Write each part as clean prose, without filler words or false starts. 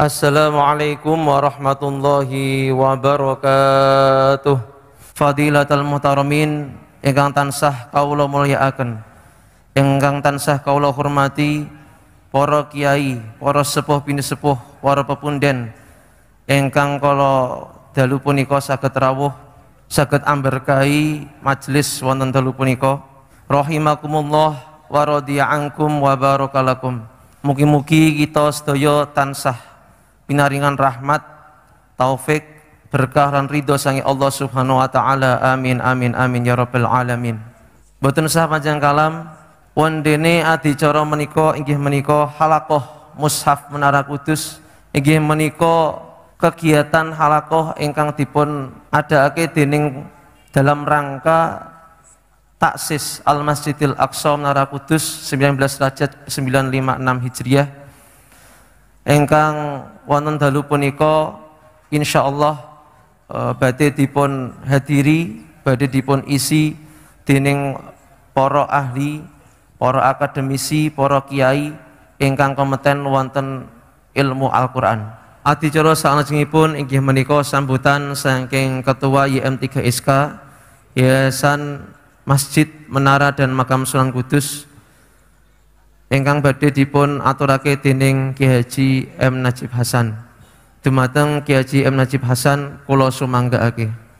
Assalamualaikum warahmatullahi wabarakatuh. Fadilatul muhtaramin ingkang tansah kawula mulyakaken, ingkang tansah kawula hormati para kiai, para sepuh bini sepuh, para pepunden ingkang kala dalu punika saged rawuh, saged amberkahi majelis wonten dalu punika. Rahimakumullah wa radiya ankum wa barakalakum. Mugi-mugi kita sedaya tansah pinaringan rahmat, taufik, berkah lan ridho sangi Allah Subhanahu wa taala. Amin amin amin ya rabbal alamin. Boten sah panjang kalam, wondene adicara menika inggih menika halaqah Mushaf Menara Kudus, inggih menika kegiatan halaqah ingkang dipun adakake dening dalam rangka taksis Al Masjidil Aqsa Menara Kudus 19 Rajab 956 Hijriah ingkang wonten dalu punika insyaallah badhe dipun hadiri, badhe dipun isi dening para ahli, para akademisi, para kiai ingkang kompeten wonten ilmu Al-Qur'an. Adicara salajengipun inggih menika sambutan saking Ketua YM3SK Yayasan Masjid Menara dan Makam Sunan Kudus ingkang badhe dipun aturake dening Ki Haji M Najib Hasan. Dumateng Ki Haji M Najib Hasan kula sumanggaake.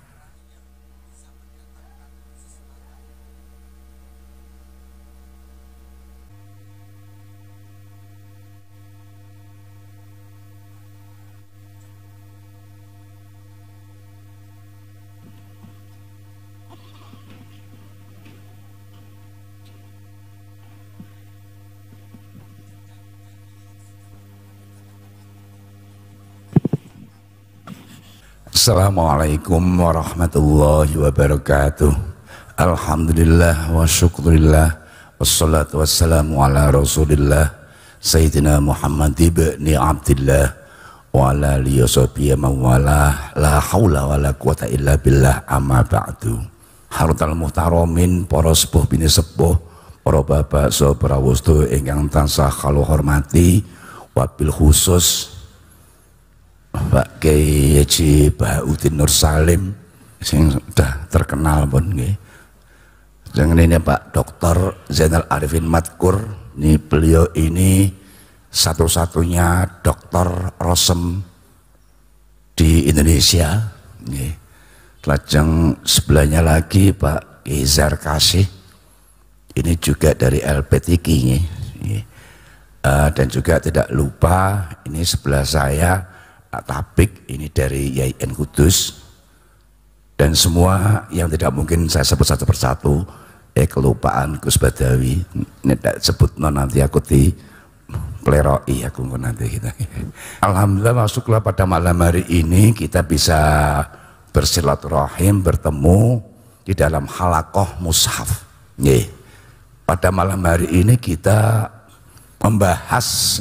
Assalamualaikum warahmatullahi wabarakatuh. Alhamdulillah wa syukurillah, wassalatu wassalamu ala rasulillah Sayyidina Muhammad ibni Abdillah wa ala alihi washabihi mawalah, la hawla wa la quwata illa billah, amma ba'du. Harutal muhtaramin, para sepuh bini sepuh, para bapak saha prawusta ingkang tansah kula hormati, wabil khusus Pak Kiai Haji Bahaudin Nur Salim sing sudah terkenal pun nggih. Jangan ini Pak Dr. Zainal Arifin Madkur, ini beliau ini satu-satunya dokter rosem di Indonesia nggih. Lajeng sebelahnya lagi Pak Kiai Zarkasih, ini juga dari LP3 nggih. Dan juga tidak lupa ini sebelah saya Pak Tabik, ini dari YIN Kudus, dan semua yang tidak mungkin saya sebut satu persatu, kelupaan Gus Badawi, ini tidak sebut nanti aku di pleroi aku nanti kita. Alhamdulillah masuklah pada malam hari ini kita bisa bersilaturahim, bertemu di dalam halaqah mushaf. Pada malam hari ini kita membahas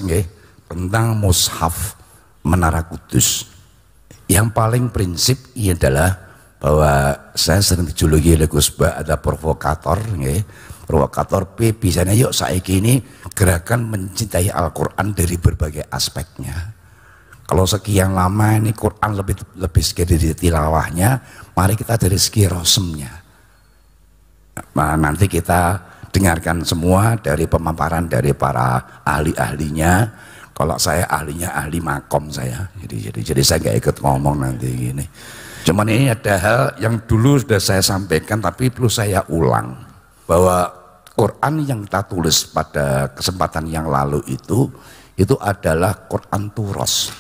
tentang mushaf Menara Kudus. Yang paling prinsip ini adalah bahwa saya sering dijuluki oleh Gus Ba ada provokator, provokator P bisanya yuk saiki ini gerakan mencintai Al-Quran dari berbagai aspeknya. Kalau sekian lama ini Quran lebih segi dari tilawahnya, mari kita dari segi rosemnya. Nah, nanti kita dengarkan semua dari pemaparan dari para ahli-ahlinya. Kalau saya ahlinya ahli makom saya, jadi saya nggak ikut ngomong nanti gini. Cuman ini ada hal yang dulu sudah saya sampaikan tapi perlu saya ulang, bahwa Quran yang kita tulis pada kesempatan yang lalu itu adalah Quran Turos.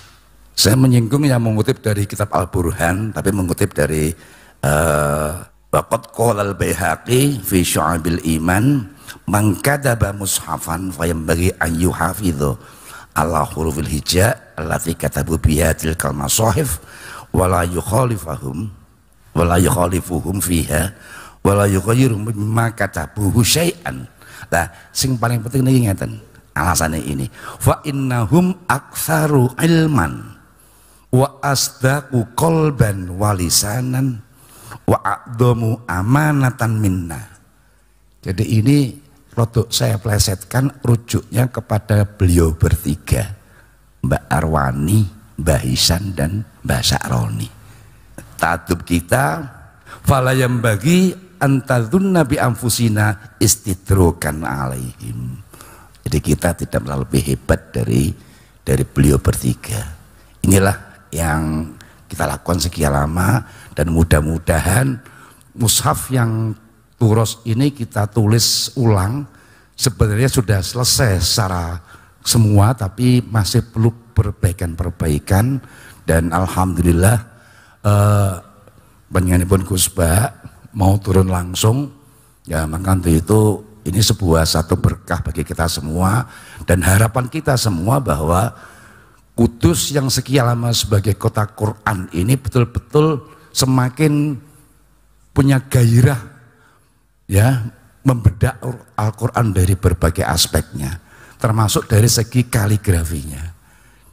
Saya menyinggung yang mengutip dari kitab Al-Burhan, tapi mengutip dari Waqad qala al-Baihaqi fi Syu'abil Iman man kadzaba mushafan fayambaghi an yuhafidhu ala hurufil hija allati katabu biha tilkal masahif wala yukhalifuhum fiha wala yughayyiru mimma katabuhu syai'an. Nah, sing paling penting niki ngeten alasannya ini, fa innahum aktsaru ilman wa asdaqu qalban wa lisanan wa a'dhamu amanatan minna. Jadi ini produk saya plesetkan rujuknya kepada beliau bertiga. Mbak Arwani, Mbah Hisan dan Mbah Sakroni. Tatub kita falayam bagi antadzunna bi anfusina istidrokan alaihim. Jadi kita tidak lebih hebat dari beliau bertiga. Inilah yang kita lakukan sekian lama, dan mudah-mudahan mushaf yang turos ini kita tulis ulang. Sebenarnya sudah selesai secara semua, tapi masih perlu perbaikan-perbaikan, dan alhamdulillah panjenenganipun Gus Ba mau turun langsung ya, maka untuk itu ini sebuah satu berkah bagi kita semua, dan harapan kita semua bahwa Kudus yang sekian lama sebagai kota Quran ini betul-betul semakin punya gairah ya, membedah Al-Quran dari berbagai aspeknya, termasuk dari segi kaligrafinya.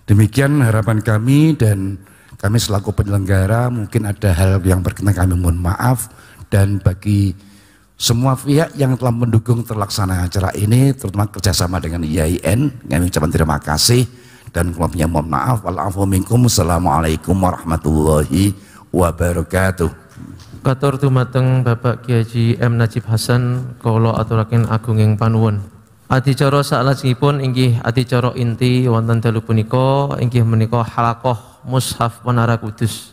Demikian harapan kami, dan kami selaku penyelenggara mungkin ada hal yang berkenan kami mohon maaf, dan bagi semua pihak yang telah mendukung terlaksana acara ini, terutama kerjasama dengan IAIN, kami ucapkan terima kasih, dan kurangnya mohon maaf. Wassalamualaikum warahmatullahi wabarakatuh. Katur dumateng Bapak Kiai Haji M. Najib Hasan, kula aturaken agunging panuwun. Adicara salajengipun inggih adicara inti wonten dalu punika inggih menika halaqah Mushaf Menara Kudus.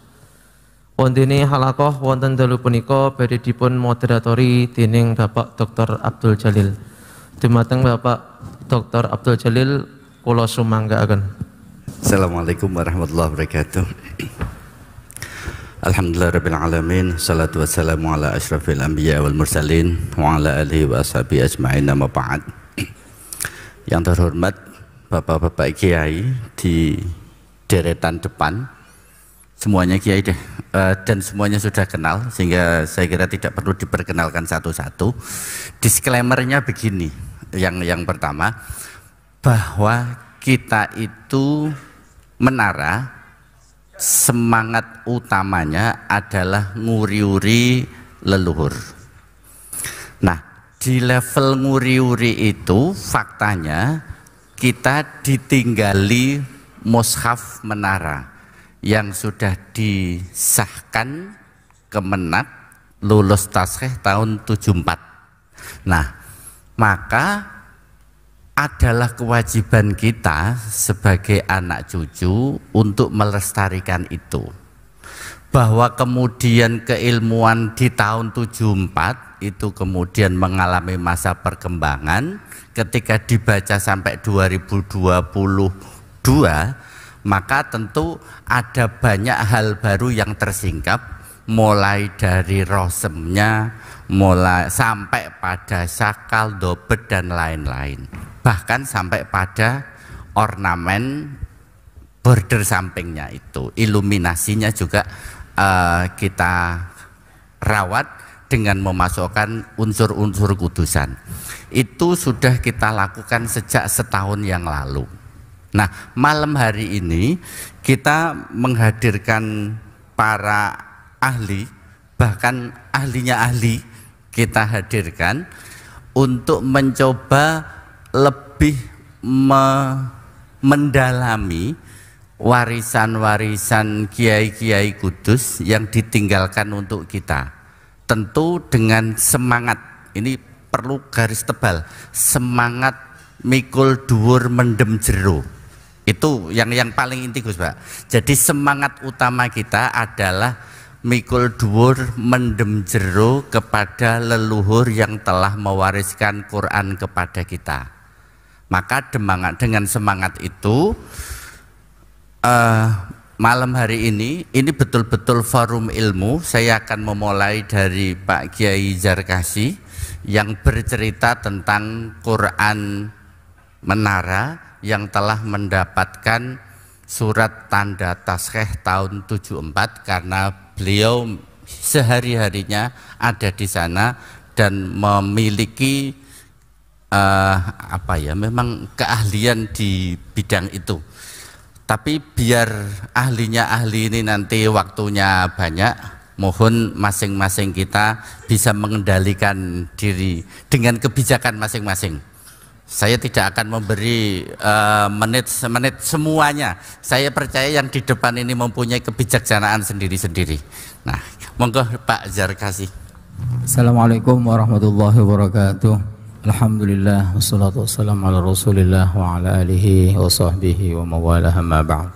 Wondene halaqah wonten dalu punika badhe dipun moderatori dening Bapak Dr. Abdul Jalil. Dumateng Bapak Dr. Abdul Jalil kula sumanggaaken. Assalamualaikum warahmatullahi wabarakatuh. Alhamdulillahirabbil alamin, salatu wassalamu ala asyrafil anbiya wal mursalin wa ala alihi wa ashabihi ajma'in, amma ba'd. Yang terhormat Bapak-bapak kiai di deretan depan, semuanya kiai deh, dan semuanya sudah kenal sehingga saya kira tidak perlu diperkenalkan satu-satu. Disclaimernya begini, yang pertama, bahwa kita itu menara semangat utamanya adalah nguri-uri leluhur. Nah, di level nguri-uri itu faktanya kita ditinggali mushaf menara yang sudah disahkan Kemenak lulus taskhih tahun 74. Nah, maka adalah kewajiban kita sebagai anak cucu untuk melestarikan itu. Bahwa kemudian keilmuan di tahun 74 itu kemudian mengalami masa perkembangan, ketika dibaca sampai 2022, maka tentu ada banyak hal baru yang tersingkap, mulai dari rosemnya, mulai sampai pada sakal, dobet dan lain-lain. Bahkan sampai pada ornamen border sampingnya itu, iluminasinya juga kita rawat dengan memasukkan unsur-unsur kudusan. Itu sudah kita lakukan sejak setahun yang lalu. Nah, malam hari ini kita menghadirkan para ahli, bahkan ahlinya ahli kita hadirkan untuk mencoba lebih mendalami warisan-warisan kiai-kiai kudus yang ditinggalkan untuk kita. Tentu dengan semangat, ini perlu garis tebal, semangat mikul dhuwur mendem jero. Itu yang paling inti Gus Pak. Jadi semangat utama kita adalah mikul dhuwur mendem jero kepada leluhur yang telah mewariskan Quran kepada kita. Maka dengan semangat itu malam hari ini betul-betul forum ilmu. Saya akan memulai dari Pak Kiai Zarkasi yang bercerita tentang Quran Menara yang telah mendapatkan surat tanda taskhih tahun 74 karena beliau sehari-harinya ada di sana dan memiliki memang keahlian di bidang itu. Tapi biar ahlinya ahli ini nanti waktunya banyak, mohon masing-masing kita bisa mengendalikan diri dengan kebijakan masing-masing. Saya tidak akan memberi menit-menit semuanya. Saya percaya yang di depan ini mempunyai kebijaksanaan sendiri-sendiri. Nah, monggo Pak Zarkasi. Assalamualaikum warahmatullahi wabarakatuh. Alhamdulillah wassalatu wassalamu ala Rasulillah wa ala alihi wa sahbihi wa mawalah amma ba'd.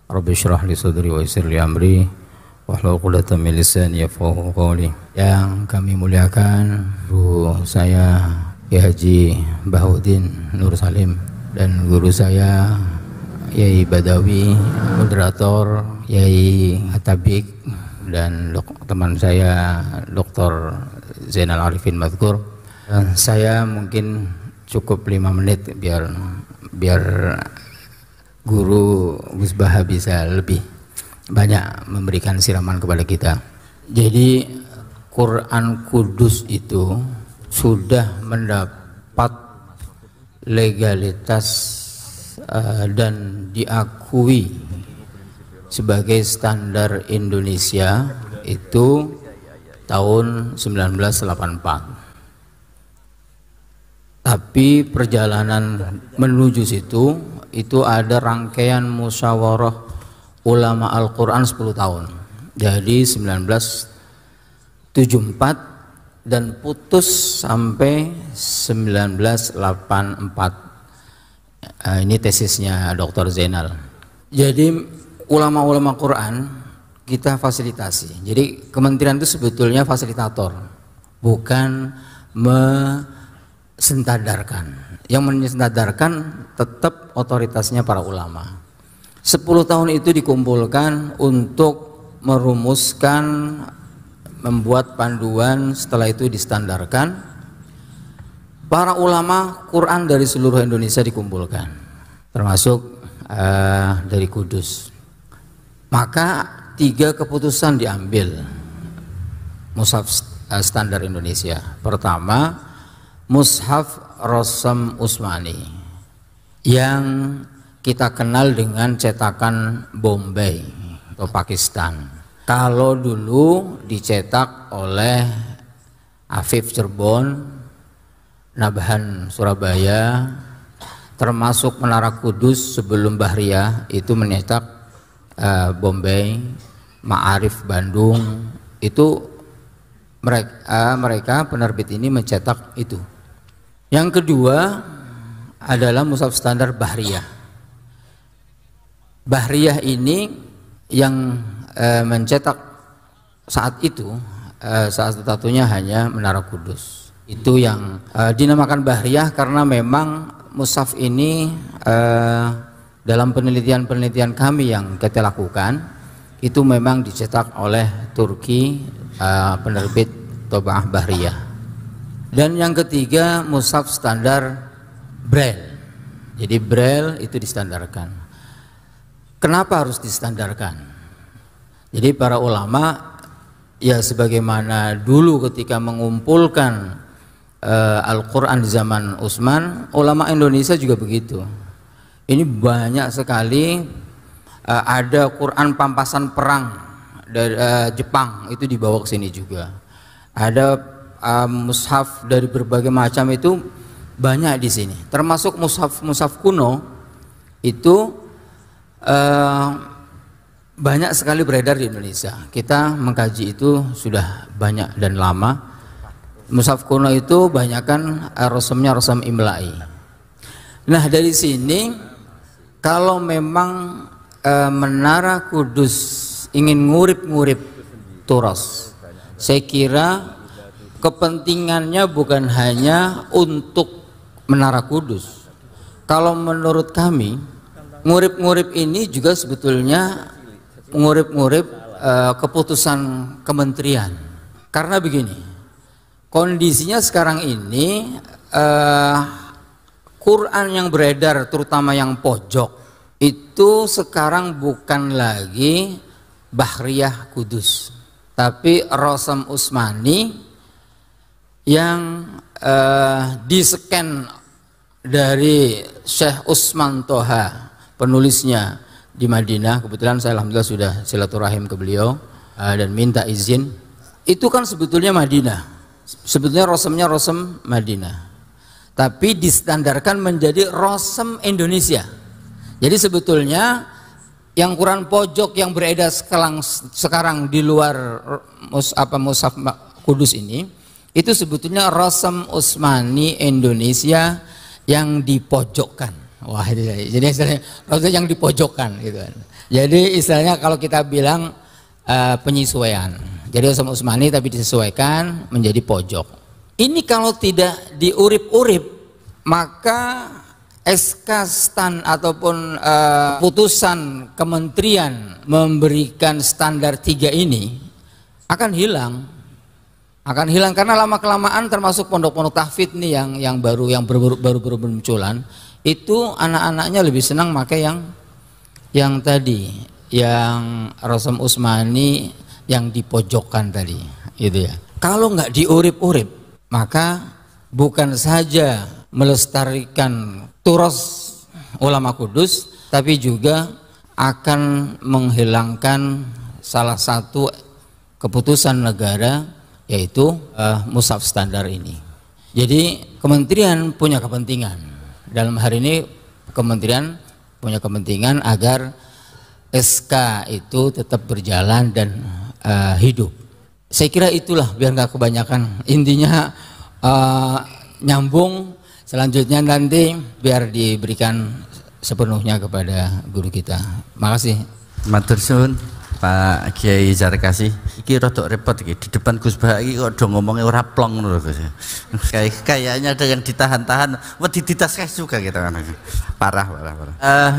Rabbi syrah li sadri wa yassir li amri wahlul 'uqdatam min lisani yafqahu qawli. Yang kami muliakan guru saya Kiai Haji Bahuddin Nur Salim dan guru saya Yai Badawi, moderator Yai Atabik, dan teman saya Dr. Zainal Arifin Madhkur. Saya mungkin cukup 5 menit biar guru Gus Baha bisa lebih banyak memberikan siraman kepada kita. Jadi Quran Kudus itu sudah mendapat legalitas dan diakui sebagai standar Indonesia itu tahun 1984. Tapi perjalanan menuju situ itu ada rangkaian musyawarah ulama Al-Quran 10 tahun. Jadi 1974 dan putus sampai 1984. Ini tesisnya Dr. Zainal. Jadi ulama-ulama Quran kita fasilitasi. Jadi kementerian itu sebetulnya fasilitator, bukan menstandarkan. Yang menstandarkan tetap otoritasnya para ulama. 10 tahun itu dikumpulkan untuk merumuskan, membuat panduan, setelah itu distandarkan. Para ulama Quran dari seluruh Indonesia dikumpulkan, termasuk dari Kudus. Maka 3 keputusan diambil mushaf standar Indonesia. Pertama, mushaf Rasam Usmani yang kita kenal dengan cetakan Bombay atau Pakistan. Kalau dulu dicetak oleh Afif Cirebon, Nabhan Surabaya, termasuk Menara Kudus sebelum Bahriyah itu mencetak Bombay, Ma'arif Bandung, itu mereka penerbit ini mencetak itu. Yang kedua adalah mushaf standar Bahriyah. Bahriyah ini yang mencetak saat itu saat satu-satunya hanya Menara Kudus. Itu yang dinamakan Bahriyah karena memang mushaf ini dalam penelitian-penelitian kami yang kita lakukan itu memang dicetak oleh Turki, penerbit Toba'ah Bahriyah. Dan yang ketiga mushaf standar Braille. Jadi Braille itu distandarkan. Kenapa harus distandarkan? Jadi para ulama ya sebagaimana dulu ketika mengumpulkan Al-Quran di zaman Utsman, ulama Indonesia juga begitu. Ini banyak sekali ada Quran pampasan perang dari Jepang itu dibawa ke sini juga. Ada mushaf dari berbagai macam itu banyak di sini. Termasuk mushaf kuno itu banyak sekali beredar di Indonesia. Kita mengkaji itu sudah banyak dan lama. Mushaf kuno itu banyakkan rasamnya rasam imla'i. Nah dari sini kalau memang Menara Kudus ingin ngurip-ngurip turas, saya kira kepentingannya bukan hanya untuk Menara Kudus. Kalau menurut kami ngurip-ngurip ini juga sebetulnya ngurip-ngurip keputusan kementerian. Karena begini, kondisinya sekarang ini Quran yang beredar terutama yang pojok itu sekarang bukan lagi Bahriyah Kudus, tapi Rasam Usmani yang disken dari Syekh Usman Toha, penulisnya di Madinah. Kebetulan saya alhamdulillah sudah silaturahim ke beliau dan minta izin. Itu kan sebetulnya Madinah, sebetulnya rasamnya rasam Madinah, tapi distandarkan menjadi Rosem Indonesia. Jadi sebetulnya yang Quran pojok yang beredar sekarang di luar Mushaf Kudus ini, itu sebetulnya Rosem Utsmani Indonesia yang dipojokkan. Wah, jadi istilahnya yang dipojokkan gitu. Jadi istilahnya kalau kita bilang penyesuaian. Jadi Rosem Utsmani tapi disesuaikan menjadi pojok. Ini kalau tidak diurip-urip, maka SK STAN ataupun putusan kementerian memberikan standar 3 ini akan hilang. Akan hilang karena lama kelamaan termasuk pondok-pondok tahfidz nih yang baru bermunculan, itu anak-anaknya lebih senang pakai yang tadi, yang Rosem Utsmani yang dipojokkan tadi, gitu ya. Kalau nggak diurip-urip, maka bukan saja melestarikan turos ulama kudus, tapi juga akan menghilangkan salah satu keputusan negara, yaitu mushaf standar ini. Jadi kementerian punya kepentingan. Dalam hari ini kementerian punya kepentingan agar SK itu tetap berjalan dan hidup. Saya kira itulah, biar nggak kebanyakan. Intinya nyambung. Selanjutnya nanti biar diberikan sepenuhnya kepada guru kita. Makasih. Matur suwun Pak Kiai Zarkasi. Iki rada repot iki, di depan Gus Bah iki kok do ngomongnya ora plong ngono Gus. Kayaknya ada yang ditahan-tahan, wedi ditaskes juga gitu kan. Parah.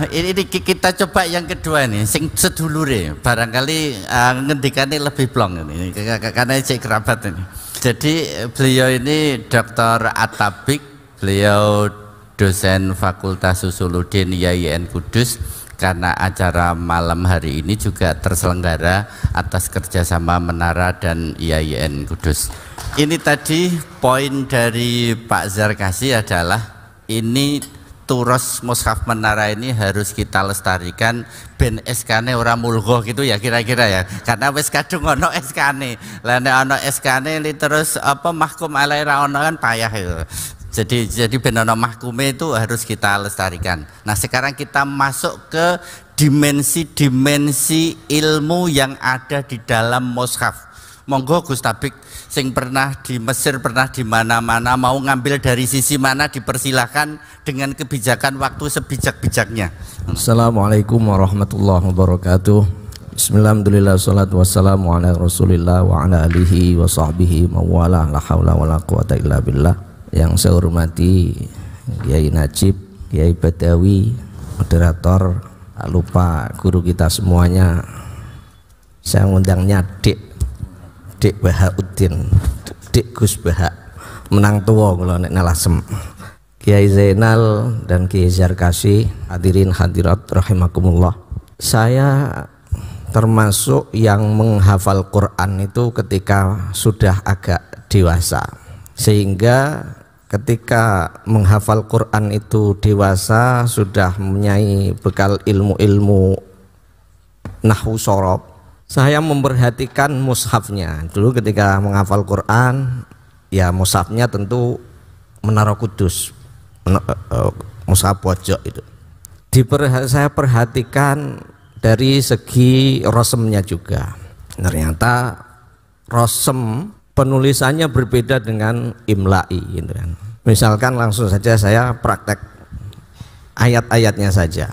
Ini kita coba yang kedua nih, sing sedulure, barangkali ngendikane lebih plong ini karena cek kerabat ini. Jadi beliau ini Dr. Atabik, beliau dosen Fakultas Usuluddin IAIN Kudus. Karena acara malam hari ini juga terselenggara atas kerjasama Menara dan IAIN Kudus. Ini tadi poin dari Pak Zarkasi adalah ini turos mushaf Menara ini harus kita lestarikan ben SK-ne ora mulgho gitu ya kira-kira ya. Karena wis kadung ono SK-ne. Lah nek ono SK-ne terus apa mahkum alai ra ono kan payah itu. Jadi benono mahkume itu harus kita lestarikan. Nah sekarang kita masuk ke dimensi-dimensi ilmu yang ada di dalam mushaf. Monggo Gus Tabik, sing pernah di Mesir, pernah di mana-mana, mau ngambil dari sisi mana dipersilahkan dengan kebijakan waktu sebijak-bijaknya. Assalamualaikum warahmatullahi wabarakatuh. Bismillahirrahmanirrahim. Wassalatu wassalamu ala Rasulillah wa ala alihi wa sahbihi mawala la haula wa la quwata illa billah. Yang saya hormati Kiai Najib, Kiai Badawi, moderator, tak lupa guru kita semuanya. Saya ngundangnya Dik Bahauddin, Dik Gus Bahak, menang tua kalau nek nalasem. Kiai Zainal dan Kiai Zarkasi, hadirin hadirat rahimakumullah. Saya termasuk yang menghafal Quran itu ketika sudah agak dewasa, sehingga ketika menghafal Quran itu dewasa sudah mempunyai bekal ilmu-ilmu nahwu shorob, saya memperhatikan mushafnya. Dulu ketika menghafal Quran, ya mushafnya tentu Menara Kudus, mushaf pojok itu. Saya perhatikan dari segi rosemnya juga. Ternyata rosem penulisannya berbeda dengan imla'i gitu kan. Misalkan langsung saja saya praktek ayat-ayatnya saja.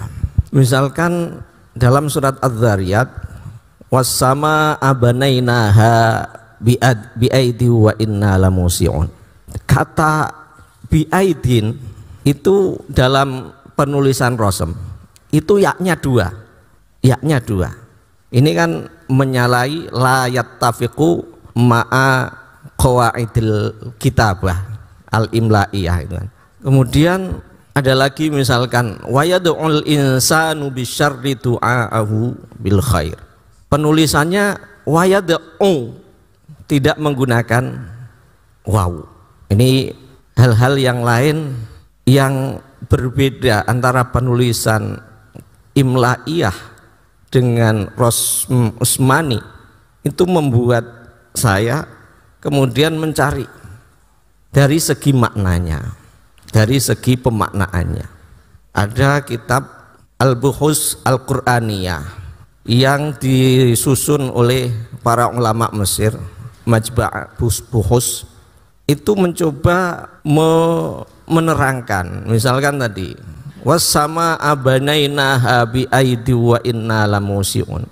Misalkan dalam surat Az-Zariyat, wassama abanainaha bi'aidi wa inna lamusi'un. Kata bi'aidin itu dalam penulisan rosem itu yaknya dua. Ini kan menyalahi la yattafiqu ma'a qawaidil kitabah al-imla'iyah itu kan. Kemudian ada lagi misalkan wayad'ul insanu bisyarri du'aahu bil khair. Penulisannya wayad'u, tidak menggunakan waw. Ini hal-hal yang lain yang berbeda antara penulisan imla'iyah dengan Rosem Utsmani. Itu membuat saya kemudian mencari dari segi maknanya. dari segi pemaknaannya. Ada kitab Al-Buhus Al-Qur'aniyah yang disusun oleh para ulama Mesir, Majba' Buhus, itu mencoba menerangkan, misalkan tadi wassama abanainaha bi aidi wa inna lamusiun.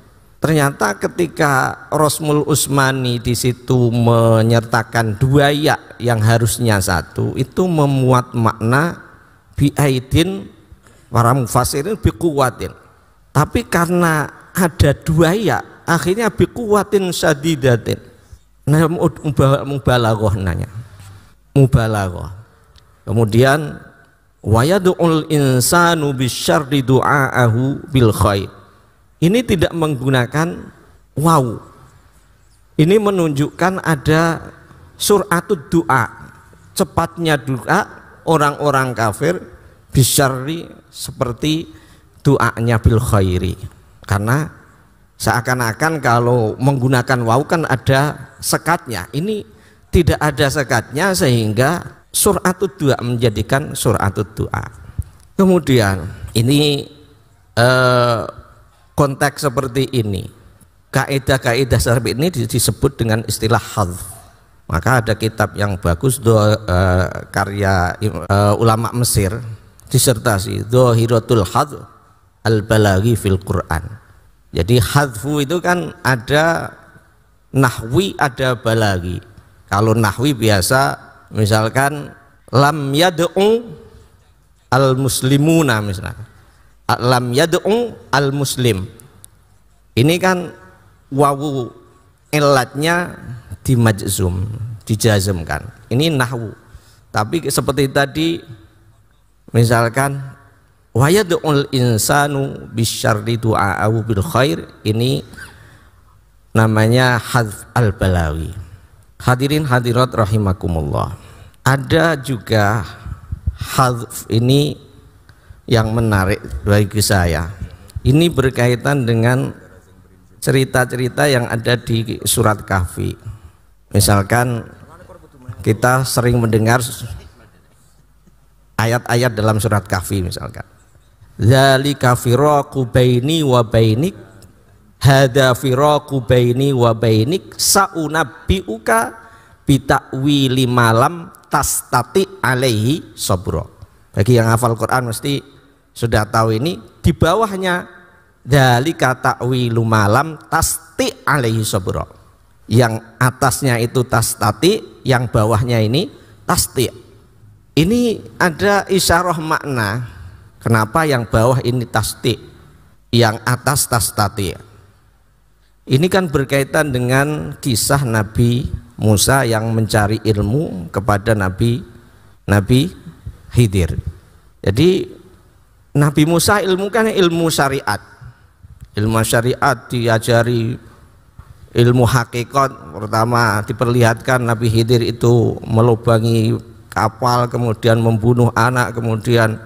Ternyata ketika Rosmul Usmani di situ menyertakan dua ya yang harusnya satu, itu memuat makna bi aidin, para mufassirin bi quwwatin. Tapi karena ada dua ya, akhirnya bi quwwatin syadidatin. Nah, mubalaghah nanya. Mubalaghah. Kemudian wa yad'ul insanu bisyarri du'aahu bil khair. Ini tidak menggunakan waw. Ini menunjukkan ada suratud doa, cepatnya doa orang-orang kafir, bisyarri seperti doanya bil khairi. Karena seakan-akan kalau menggunakan waw kan ada sekatnya. Ini tidak ada sekatnya sehingga suratud doa menjadikan suratud doa. Kemudian ini konteks seperti ini, kaidah-kaidah seperti ini disebut dengan istilah hadz. Maka ada kitab yang bagus karya ulama Mesir, disertasi Dhahiratul Hadz Al-Balaghi fil Quran. Jadi hadfu itu kan ada nahwi, ada balaghi. Kalau nahwi biasa misalkan lam yad'u al-muslimuna, misalkan lam yad'u al-muslim, ini kan wawu ilatnya dimajzum, dijazmkan, ini nahwu. Tapi seperti tadi misalkan wa yad'ul insanu bisyarri du'a'ahu bil khair, ini namanya hadzf al-balawi. Hadirin hadirat rahimakumullah, ada juga hadzf ini yang menarik bagi saya. Ini berkaitan dengan cerita-cerita yang ada di surat Kahfi. Misalkan kita sering mendengar ayat-ayat dalam surat Kahfi, misalkan dzalika firaqu baini wa bainik, hadza firaqu baini wa bainik, saunabbiuka bita'wili malam tastati alaihi sabra. Bagi yang hafal Quran mesti sudah tahu ini. Di bawahnya dzalika ta'wilu malam tasti alaihi sabra, yang atasnya itu tastati, yang bawahnya ini tasti. Ini ada isyarah makna kenapa yang bawah ini tasti, yang atas tastati. Ini kan berkaitan dengan kisah Nabi Musa yang mencari ilmu kepada Nabi Khidir. Jadi Nabi Musa ilmu kan ilmu syariat. Ilmu syariat diajari ilmu hakikat. Pertama diperlihatkan Nabi Khidir itu melubangi kapal, kemudian membunuh anak, kemudian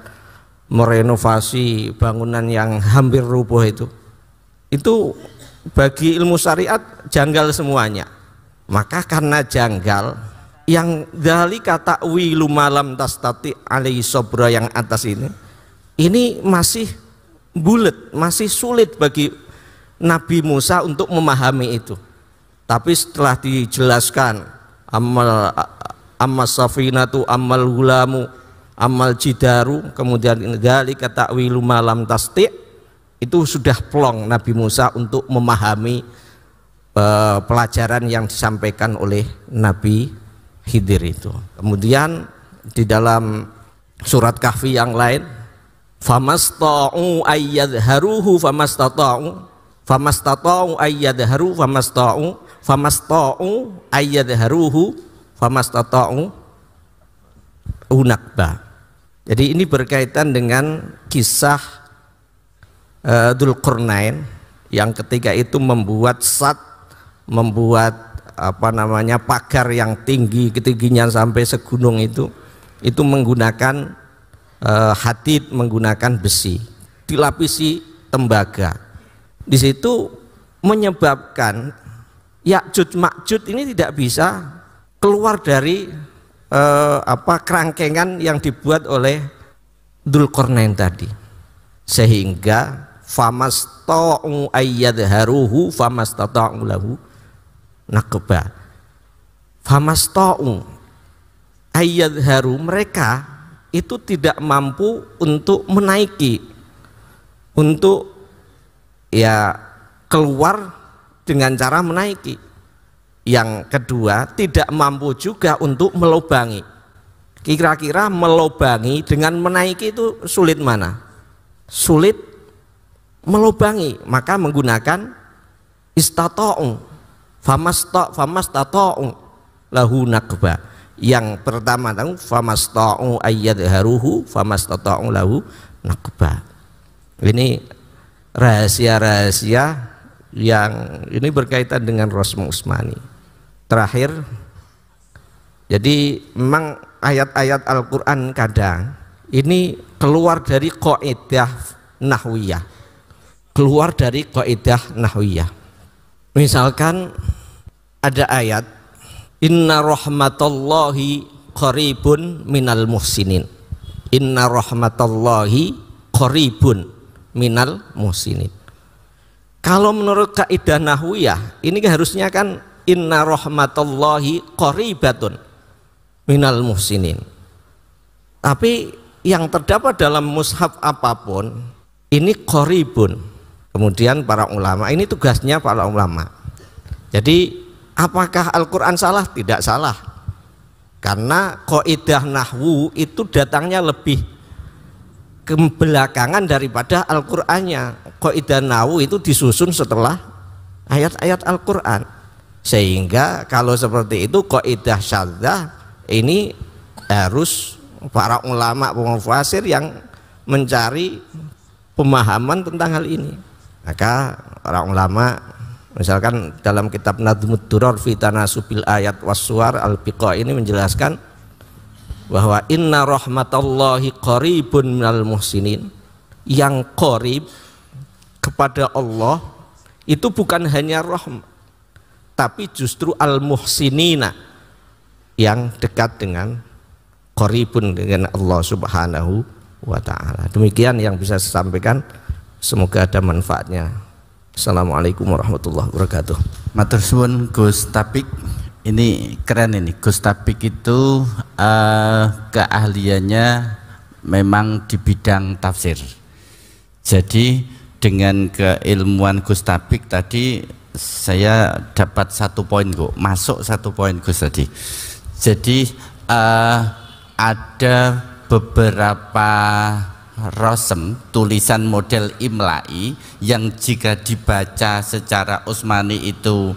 merenovasi bangunan yang hampir rubuh itu. Itu bagi ilmu syariat janggal semuanya. Maka karena janggal, yang dzalika ta'wilu malam tastati alaihi sabra, yang atas ini masih bulet, masih sulit bagi Nabi Musa untuk memahami itu. Tapi setelah dijelaskan ammas safinatu ammal gulamu ammal jidaru, kemudian dzalika ta'wilu malam tasti, itu sudah plong Nabi Musa untuk memahami pelajaran yang disampaikan oleh Nabi Khidir itu. Kemudian di dalam surat Kahfi yang lain, famasta'u ayyadharuhu famasta'u ayyadharuhu famastata'u unakba. Jadi ini berkaitan dengan kisah Dzulqarnain yang ketika itu membuat pagar yang tinggi, ketingginya sampai segunung itu menggunakan hadid, menggunakan besi, dilapisi tembaga. Di situ menyebabkan Ya'juj Ma'juj ini tidak bisa keluar dari kerangkengan yang dibuat oleh Dzulqarnain tadi, sehingga famasta'u ayyadharuhu famastata'u lahu naqba. Famasta'u ayyadharu, mereka itu tidak mampu untuk menaiki, untuk ya keluar dengan cara menaiki. Yang kedua, tidak mampu juga untuk melubangi. Kira-kira melubangi dengan menaiki itu sulit mana? Sulit melubangi, maka menggunakan istata'u, famastata'u lahu naqba. Yang pertama tahu famasta'u ayyadharuhu famastata'u lahu naqba. Ini rahasia-rahasia yang ini berkaitan dengan Rasm Utsmani. Terakhir, jadi memang ayat-ayat Al-Quran kadang ini keluar dari kaidah nahwiyah, keluar dari kaidah nahwiyah. Misalkan ada ayat inna rahmatallahi qaribun minal muhsinin, inna rahmatallahi qaribun minal muhsinin. Kalau menurut kaidah nahwiyah ini harusnya kan inna rahmatallahi qaribatun minal muhsinin. Tapi yang terdapat dalam mushaf apapun ini qaribun. Kemudian para ulama, ini tugasnya para ulama. Jadi apakah Al-Quran salah? Tidak salah, karena kaidah nahwu itu datangnya lebih kebelakangan daripada Al-Qur'annya. Kaidah nahwu itu disusun setelah ayat-ayat Al-Qur'an, sehingga kalau seperti itu kaidah syadzah ini harus para ulama pemufasir yang mencari pemahaman tentang hal ini. Maka para ulama misalkan dalam kitab Nadhmud Durar fi Tanasubil Ayat Wassuwar Al-Biqa ini menjelaskan bahwa inna rahmatallahi qaribun minal muhsinin, yang qarib kepada Allah itu bukan hanya rahmat, tapi justru al-muhsinina, yang dekat dengan qaribun dengan Allah Subhanahu wa ta'ala. Demikian yang bisa saya sampaikan, semoga ada manfaatnya. Assalamualaikum warahmatullahi wabarakatuh. Matur suwun Gus Tapik. Ini keren ini, Gus Tapik itu keahliannya memang di bidang tafsir. Jadi dengan keilmuan Gus Tapik tadi saya dapat 1 poin kok, masuk 1 poin Gus tadi. Jadi ada beberapa rasm tulisan model imla'i yang jika dibaca secara Utsmani itu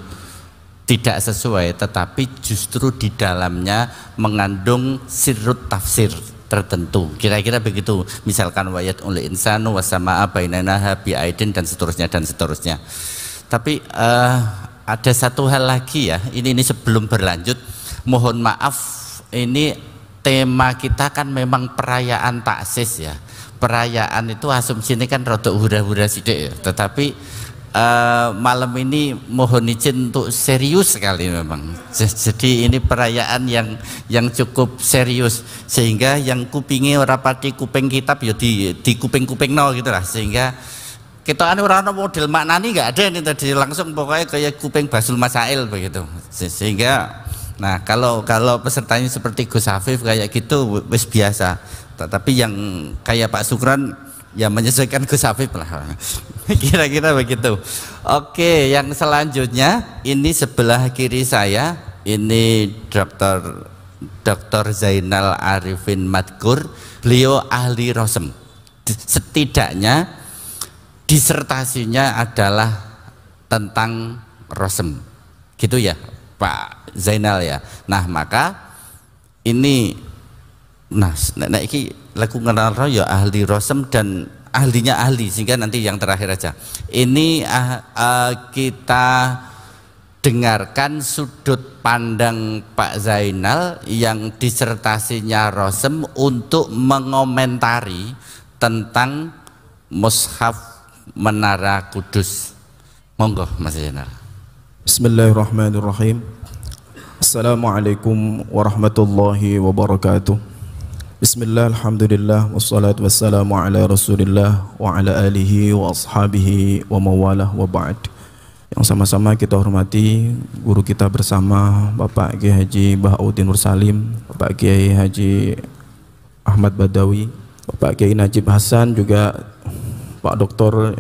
tidak sesuai, tetapi justru di dalamnya mengandung sirrut tafsir tertentu, kira-kira begitu. Misalkan wayat ul insanu wasama'a bainana bi'aidin dan seterusnya dan seterusnya. Tapi ada satu hal lagi ya, ini sebelum berlanjut, mohon maaf, ini tema kita kan memang perayaan taksis ya. Perayaan itu asumsi ini kan rodok hura-hura sidik ya. Tetapi malam ini mohon izin untuk serius sekali memang. Jadi ini perayaan yang cukup serius, sehingga yang kupingi ora pati kuping kitab ya di kuping-kuping no gitu lah, sehingga kita orang model maknani nggak ada ini tadi, langsung pokoknya kayak kuping Basul Masail begitu. Sehingga nah kalau pesertanya seperti Gus Hafif kayak gitu wis biasa, tapi yang kayak Pak Sukron ya menyesuaikan Gus Hafif lah. Kira-kira begitu. Oke, yang selanjutnya ini sebelah kiri saya ini Dr. Zainal Arifin Madkur. Beliau ahli rasm. Setidaknya disertasinya adalah tentang rasm. Gitu ya, Pak Zainal ya. Nah, maka ini iki lagu kenal ya ahli rasm dan ahlinya ahli, sehingga nanti yang terakhir aja. Ini kita dengarkan sudut pandang Pak Zainal yang disertasinya rasm untuk mengomentari tentang Mushaf Menara Kudus. Monggo Mas Zainal. Bismillahirrahmanirrahim. Assalamualaikum warahmatullahi wabarakatuh. Bismillah, alhamdulillah, wassalatu wassalamu ala rasulillah wa ala alihi wa ashabihi wa mawalah wa ba'd. Yang sama-sama kita hormati guru kita bersama Bapak Kiai Haji Bahauddin Nursalim, Bapak Kiai Haji Ahmad Badawi, Bapak Kiai Najib Hasan, juga Pak Dr.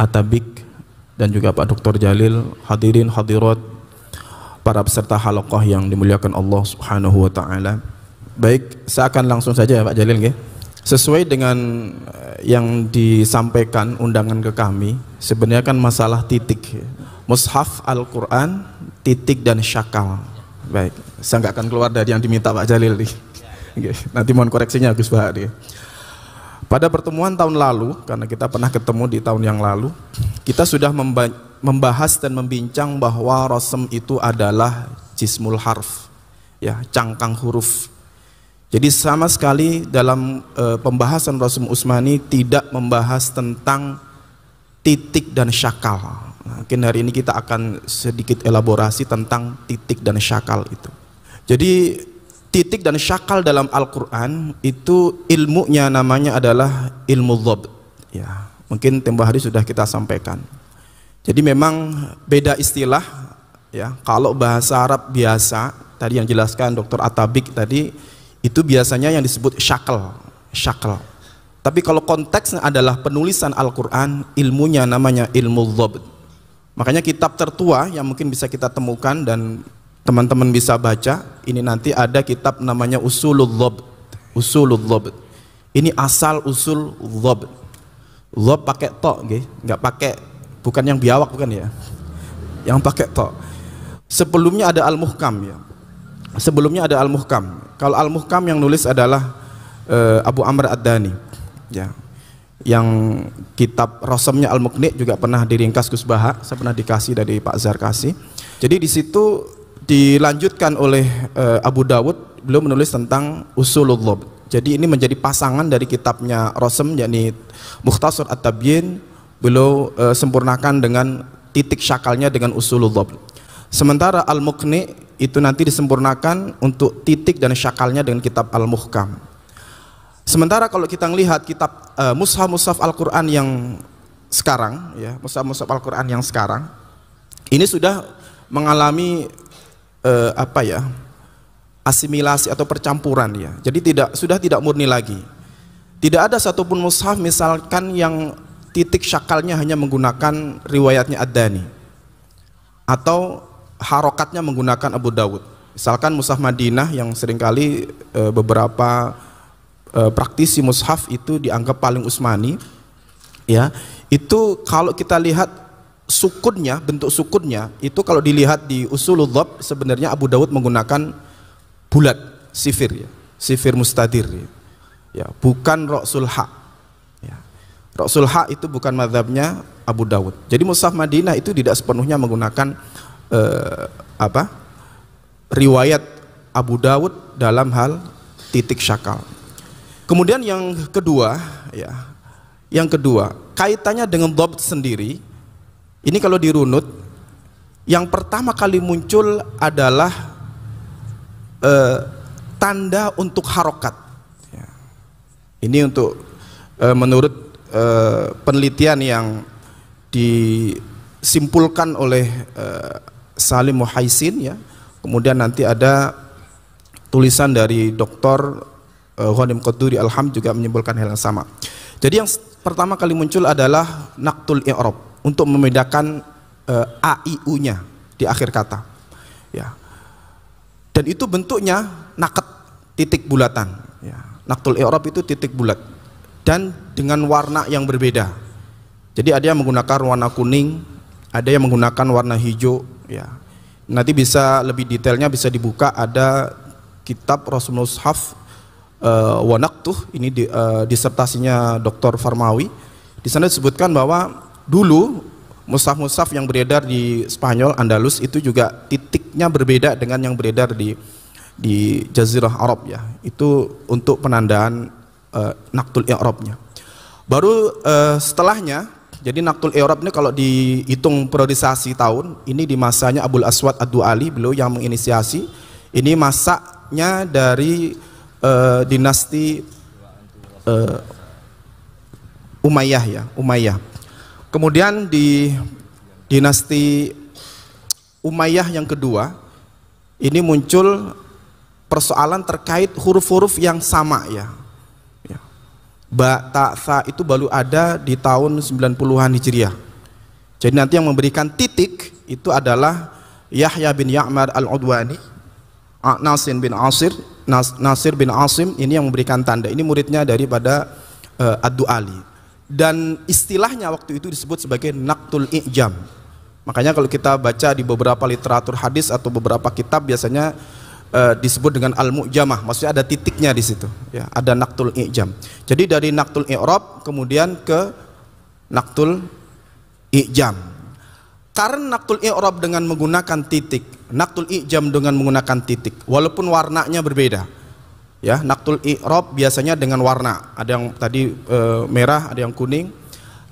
Atabik dan juga Pak Dr. Jalil, hadirin hadirat, para peserta halaqah yang dimuliakan Allah Subhanahu wa taala. Baik, saya akan langsung saja ya Pak Jalil nggih. Sesuai dengan yang disampaikan undangan ke kami, sebenarnya kan masalah titik. Mushaf Al-Qur'an, titik dan syakal. Baik, saya nggak akan keluar dari yang diminta Pak Jalil nih. Nanti mohon koreksinya Gus Bahar. Pada pertemuan tahun lalu, karena kita pernah ketemu di tahun yang lalu, kita sudah membahas dan membincang bahwa rasm itu adalah jismul harf, ya, cangkang huruf. Jadi sama sekali dalam pembahasan rasm Utsmani tidak membahas tentang titik dan syakal. Mungkin hari ini kita akan sedikit elaborasi tentang titik dan syakal itu. Jadi titik dan syakal dalam Al-Quran itu ilmunya namanya adalah ilmu dhabt. Ya, mungkin tempo hari sudah kita sampaikan. Jadi memang beda istilah, ya. Kalau bahasa Arab biasa tadi yang jelaskan Dr. Atabik tadi, itu biasanya yang disebut syakal. Tapi kalau konteksnya adalah penulisan Al-Quran, ilmunya namanya ilmu dhabt. Makanya kitab tertua yang mungkin bisa kita temukan dan teman-teman bisa baca, ini nanti ada kitab namanya Usulul Dhabt. Ini asal usul dhabt. Dhabt pakai to, nggak pakai, bukan yang biawak, bukan ya, yang pakai to. Sebelumnya ada Al-Muhkam, ya. Kalau Al-Muhkam yang nulis adalah Abu Amr Ad-Dani, ya. Yang kitab rasmnya Al-Muqni juga pernah diringkas Gus Baha, saya pernah dikasih dari Pak Zarkasi. Jadi di situ dilanjutkan oleh Abu Dawud, beliau menulis tentang Usulul Dhabt. Jadi ini menjadi pasangan dari kitabnya Rasm, yakni Mukhtasar At-Tabyin, beliau sempurnakan dengan titik syakalnya dengan Usulul Dhabt. Sementara Al-Muqni itu nanti disempurnakan untuk titik dan syakalnya dengan kitab Al-Muhkam. Sementara kalau kita melihat kitab mushaf Al-Quran yang sekarang, ya, mushaf Al-Quran yang sekarang ini sudah mengalami asimilasi atau percampuran, ya. Jadi sudah tidak murni lagi. Tidak ada satupun mushaf misalkan yang titik syakalnya hanya menggunakan riwayatnya Ad-Dani atau harokatnya menggunakan Abu Dawud. Misalkan mushaf Madinah yang seringkali beberapa praktisi mushaf itu dianggap paling Utsmani, ya. Itu kalau kita lihat sukunnya, bentuk sukunnya itu kalau dilihat di Usulul Dhabt, sebenarnya Abu Dawud menggunakan bulat, sifir, ya, sifir mustadir, ya, bukan Ra'sul Ha, ya. Ra'sul Ha itu bukan mazhabnya Abu Dawud. Jadi mushaf Madinah itu tidak sepenuhnya menggunakan riwayat Abu Dawud dalam hal titik syakal. Kemudian yang kedua, ya, kaitannya dengan dhabt sendiri. Ini kalau dirunut, yang pertama kali muncul adalah tanda untuk harokat. Ya. Ini untuk menurut penelitian yang disimpulkan oleh Salim Muhaisin, ya. Kemudian nanti ada tulisan dari Dr. Ghanim Quduri Alham juga menyimpulkan hal yang sama. Jadi yang pertama kali muncul adalah naqtul i'rab, untuk membedakan a-i-u-nya di akhir kata, ya. Dan itu bentuknya nakat, titik bulatan, ya. Naqtul i'rab itu titik bulat dan dengan warna yang berbeda. Jadi ada yang menggunakan warna kuning, ada yang menggunakan warna hijau, ya. Nanti bisa lebih detailnya bisa dibuka, ada kitab Rasm Mushaf wa Naqtuh, ini disertasinya Dr. Farmawi. Di sana disebutkan bahwa dulu mushaf-mushaf yang beredar di Spanyol, Andalus itu juga titiknya berbeda dengan yang beredar di Jazirah Arab, ya. Itu untuk penandaan naqtul i'rabnya. Baru setelahnya Jadi naktul i'rab ini kalau dihitung periodisasi tahun, ini di masanya Abul Aswad Ad-Du'ali, beliau yang menginisiasi. Ini masanya dari dinasti Umayyah ya, Umayyah. Kemudian di dinasti Umayyah yang kedua, ini muncul persoalan terkait huruf-huruf yang sama ya. Ba, ta, tha itu baru ada di tahun 90-an Hijriah. Jadi nanti yang memberikan titik itu adalah Yahya bin Ya'mar Al-Udwani, Nasir bin Asim ini yang memberikan tanda. Ini muridnya daripada Ad-Du'ali. Dan istilahnya waktu itu disebut sebagai Naqtul I'jam. Makanya kalau kita baca di beberapa literatur hadis atau beberapa kitab biasanya disebut dengan al-mu'jamah, maksudnya ada titiknya di situ ya, ada naqtul i'jam. Jadi dari naqtul i'rab kemudian ke naqtul i'jam. Karena naqtul i'rab dengan menggunakan titik, naqtul i'jam dengan menggunakan titik, walaupun warnanya berbeda ya. Naqtul i'rab biasanya dengan warna, ada yang tadi merah, ada yang kuning.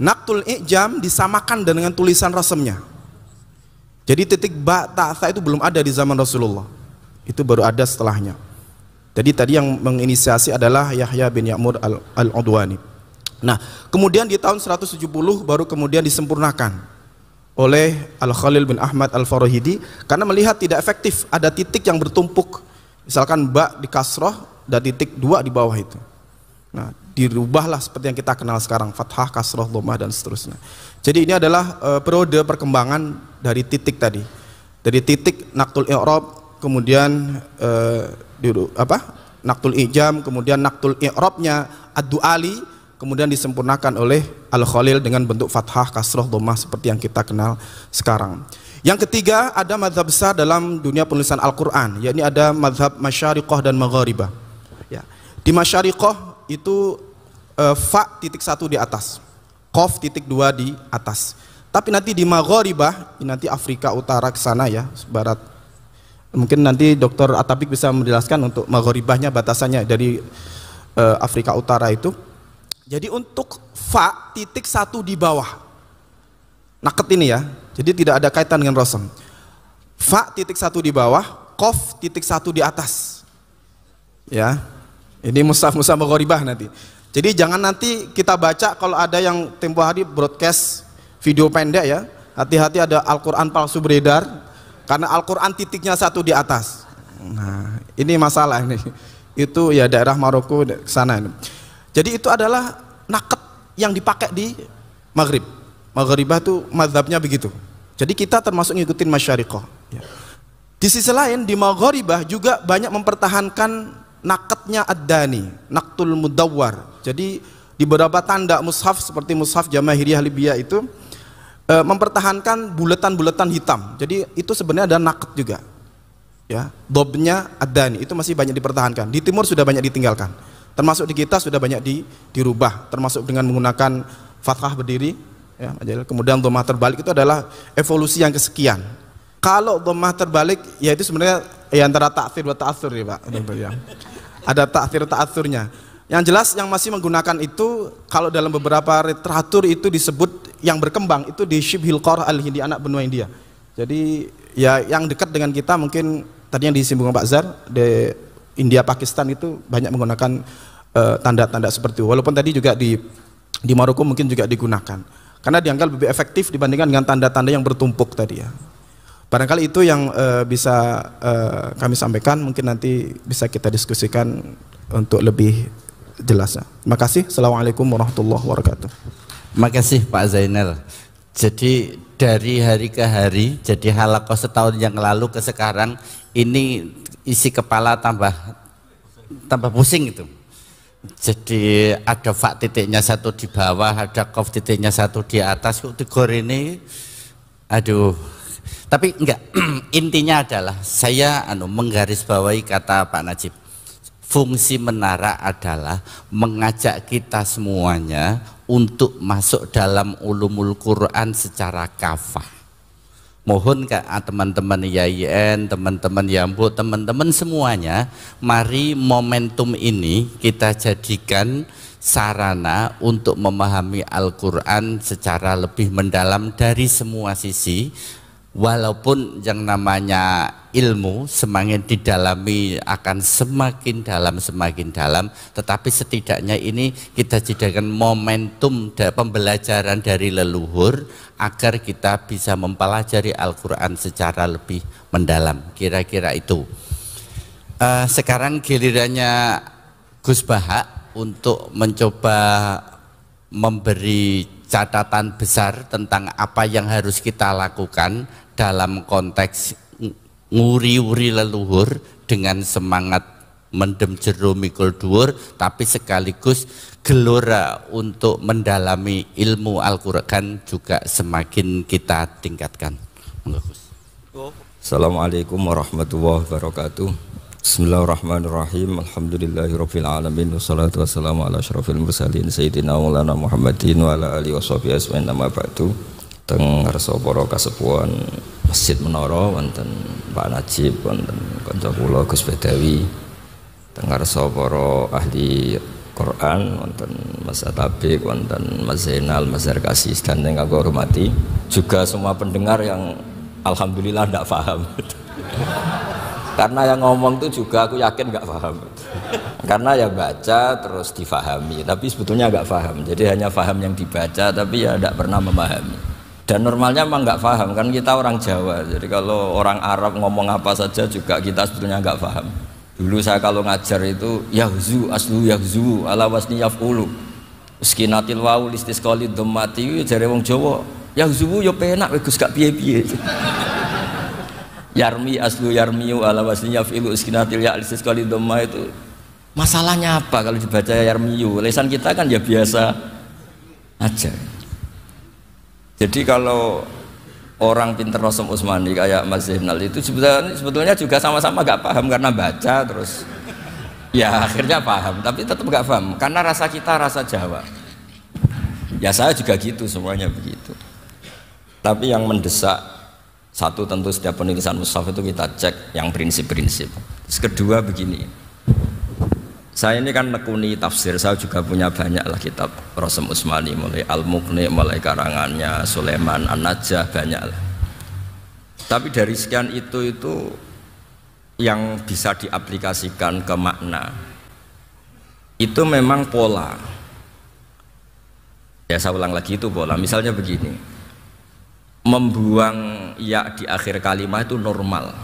Naqtul i'jam disamakan dengan tulisan rasemnya. Jadi titik ba, ta, tha itu belum ada di zaman Rasulullah, itu baru ada setelahnya. Jadi tadi yang menginisiasi adalah Yahya bin Ya'mur Al-Udwani. Nah, kemudian di tahun 170 baru kemudian disempurnakan oleh Al-Khalil bin Ahmad Al-Farahidi karena melihat tidak efektif ada titik yang bertumpuk. Misalkan ba di kasroh dan titik dua di bawah itu. Nah, dirubahlah seperti yang kita kenal sekarang, fathah, kasroh, dhammah dan seterusnya. Jadi ini adalah periode perkembangan dari titik tadi. Dari titik naqtul i'rab, kemudian naqtul i'jam, kemudian naqtul i'rabnya Ad-Du'ali, kemudian disempurnakan oleh Al-Khalil dengan bentuk fathah, kasroh, dhammah seperti yang kita kenal sekarang. Yang ketiga, ada mazhab besar dalam dunia penulisan Al-Quran, yakni ada mazhab Masyariqah dan Magharibah ya. Di Masyariqah itu fa titik 1 di atas, qaf titik 2 di atas. Tapi nanti di Magharibah, nanti Afrika Utara ke sana ya, barat. Mungkin nanti Dr. Atabik bisa menjelaskan untuk Magharibahnya, batasannya dari Afrika Utara itu. Jadi untuk fa titik 1 di bawah, naket ini ya, jadi tidak ada kaitan dengan rosem. Fa titik 1 di bawah, qaf titik 1 di atas ya. Ini mushaf Magharibah nanti. Jadi jangan nanti kita baca kalau ada yang tempo hari broadcast video pendek ya, hati-hati ada Al-Quran palsu beredar karena Al-Quran titiknya 1 di atas. Nah, ini masalah ini. Itu ya daerah Maroko ke sana ini. Jadi itu adalah naket yang dipakai di Maghrib. Maghribah itu mazhabnya begitu. Jadi kita termasuk ngikutin Masyariqah ya. Di sisi lain di Maghribah juga banyak mempertahankan naketnya Ad-Dani, Naqtul Mudawwar. Jadi di beberapa tanda mushaf seperti mushaf Jamahiriyah Libya itu mempertahankan bulatan-bulatan hitam. Jadi itu sebenarnya ada naket juga ya. Dobnya Ad-Dani itu masih banyak dipertahankan. Di timur sudah banyak ditinggalkan, termasuk di kita sudah banyak dirubah, termasuk dengan menggunakan fathah berdiri ya. Kemudian dhammah terbalik itu adalah evolusi yang kesekian. Kalau dhammah terbalik ya itu sebenarnya ya antara ta'thir wa ta'athur ya Pak ya. Ada ta'thir ta'athurnya. Yang jelas yang masih menggunakan itu kalau dalam beberapa literatur itu disebut yang berkembang itu di Shibhil Qar Al-Hindi, anak benua India. Jadi ya yang dekat dengan kita mungkin tadi yang disinggung Pak Zar di India Pakistan itu banyak menggunakan tanda-tanda seperti itu. Walaupun tadi juga di Maroko mungkin juga digunakan karena dianggap lebih efektif dibandingkan dengan tanda-tanda yang bertumpuk tadi ya. Barangkali itu yang bisa kami sampaikan, mungkin nanti bisa kita diskusikan untuk lebih jelasnya. Terima kasih. Assalamualaikum warahmatullahi wabarakatuh. Terima kasih Pak Zainal. Jadi dari hari ke hari, jadi halaqah setahun yang lalu ke sekarang ini isi kepala tambah pusing itu. Jadi ada fa titiknya 1 di bawah, ada qaf titiknya 1 di atas. Kok digor ini, aduh. Tapi enggak, intinya adalah saya menggarisbawahi kata Pak Najib. Fungsi menara adalah mengajak kita semuanya untuk masuk dalam ulumul Quran secara kafah. Mohon teman-teman YIN, teman-teman Yambo, teman-teman semuanya, mari momentum ini kita jadikan sarana untuk memahami Al-Quran secara lebih mendalam dari semua sisi. Walaupun yang namanya ilmu semakin didalami akan semakin dalam, tetapi setidaknya ini kita jadikan momentum pembelajaran dari leluhur agar kita bisa mempelajari Al-Quran secara lebih mendalam. Kira-kira itu. Sekarang gilirannya Gus Bahak untuk mencoba memberi catatan besar tentang apa yang harus kita lakukan dalam konteks nguri-uri leluhur dengan semangat mendem jero mikul dhuwur, tapi sekaligus gelora untuk mendalami ilmu Al-Quran juga semakin kita tingkatkan. Assalamualaikum warahmatullahi wabarakatuh. Bismillahirrahmanirrahim. Alhamdulillahirabbil alamin wassalatu wassalamu ala asyrofil mursalin sayyidina maulana Muhammadin wa ala alihi washabihi ajmain. Nama ba'du. Teng ngarsa para kasepuhan Masjid Menara wonten Pak Najib, wonten kanca kula Gus Bedawi. Teng ngarsa para ahli Quran wonten Mas Atabik, wonten Mas Zainal, Mas Zarkasi dan yang aku hormati, juga semua pendengar yang alhamdulillah tidak paham. Karena yang ngomong itu juga aku yakin nggak paham. Karena yang baca terus difahami, tapi sebetulnya nggak paham. Jadi hanya paham yang dibaca, tapi ya tidak pernah memahami. Dan normalnya memang nggak paham, kan kita orang Jawa. Jadi kalau orang Arab ngomong apa saja juga kita sebetulnya nggak paham. Dulu saya kalau ngajar itu yahzu aslu yahzu ala wasni yafulu uskinatil wawu listisqali dhammati jare wong Jawa yahzu yo penak Gus gak piye-piye. Yarmi aslu yarmiu ala wasni yafilu uskinatil ya listisqali dhamma itu masalahnya apa kalau dibaca yarmiu? Lisan kita kan ya biasa aja. Jadi kalau orang pinter Rasul Utsmani kayak Mas Zainal itu sebetulnya juga sama-sama gak paham karena baca terus ya akhirnya paham, tapi tetap gak paham karena rasa kita rasa Jawa. Ya saya juga gitu, semuanya begitu. Tapi yang mendesak satu tentu setiap penulisan mushaf itu kita cek yang prinsip-prinsip. Terus kedua begini, saya ini kan nekuni tafsir, saya juga punya banyak lah kitab Rasul Utsmani, mulai Al-Muqni, mulai karangannya Sulaiman An-Najah, banyak lah. Tapi dari sekian itu yang bisa diaplikasikan ke makna itu memang pola. Ya saya ulang lagi, itu pola. Misalnya begini, membuang ya di akhir kalimat itu normal,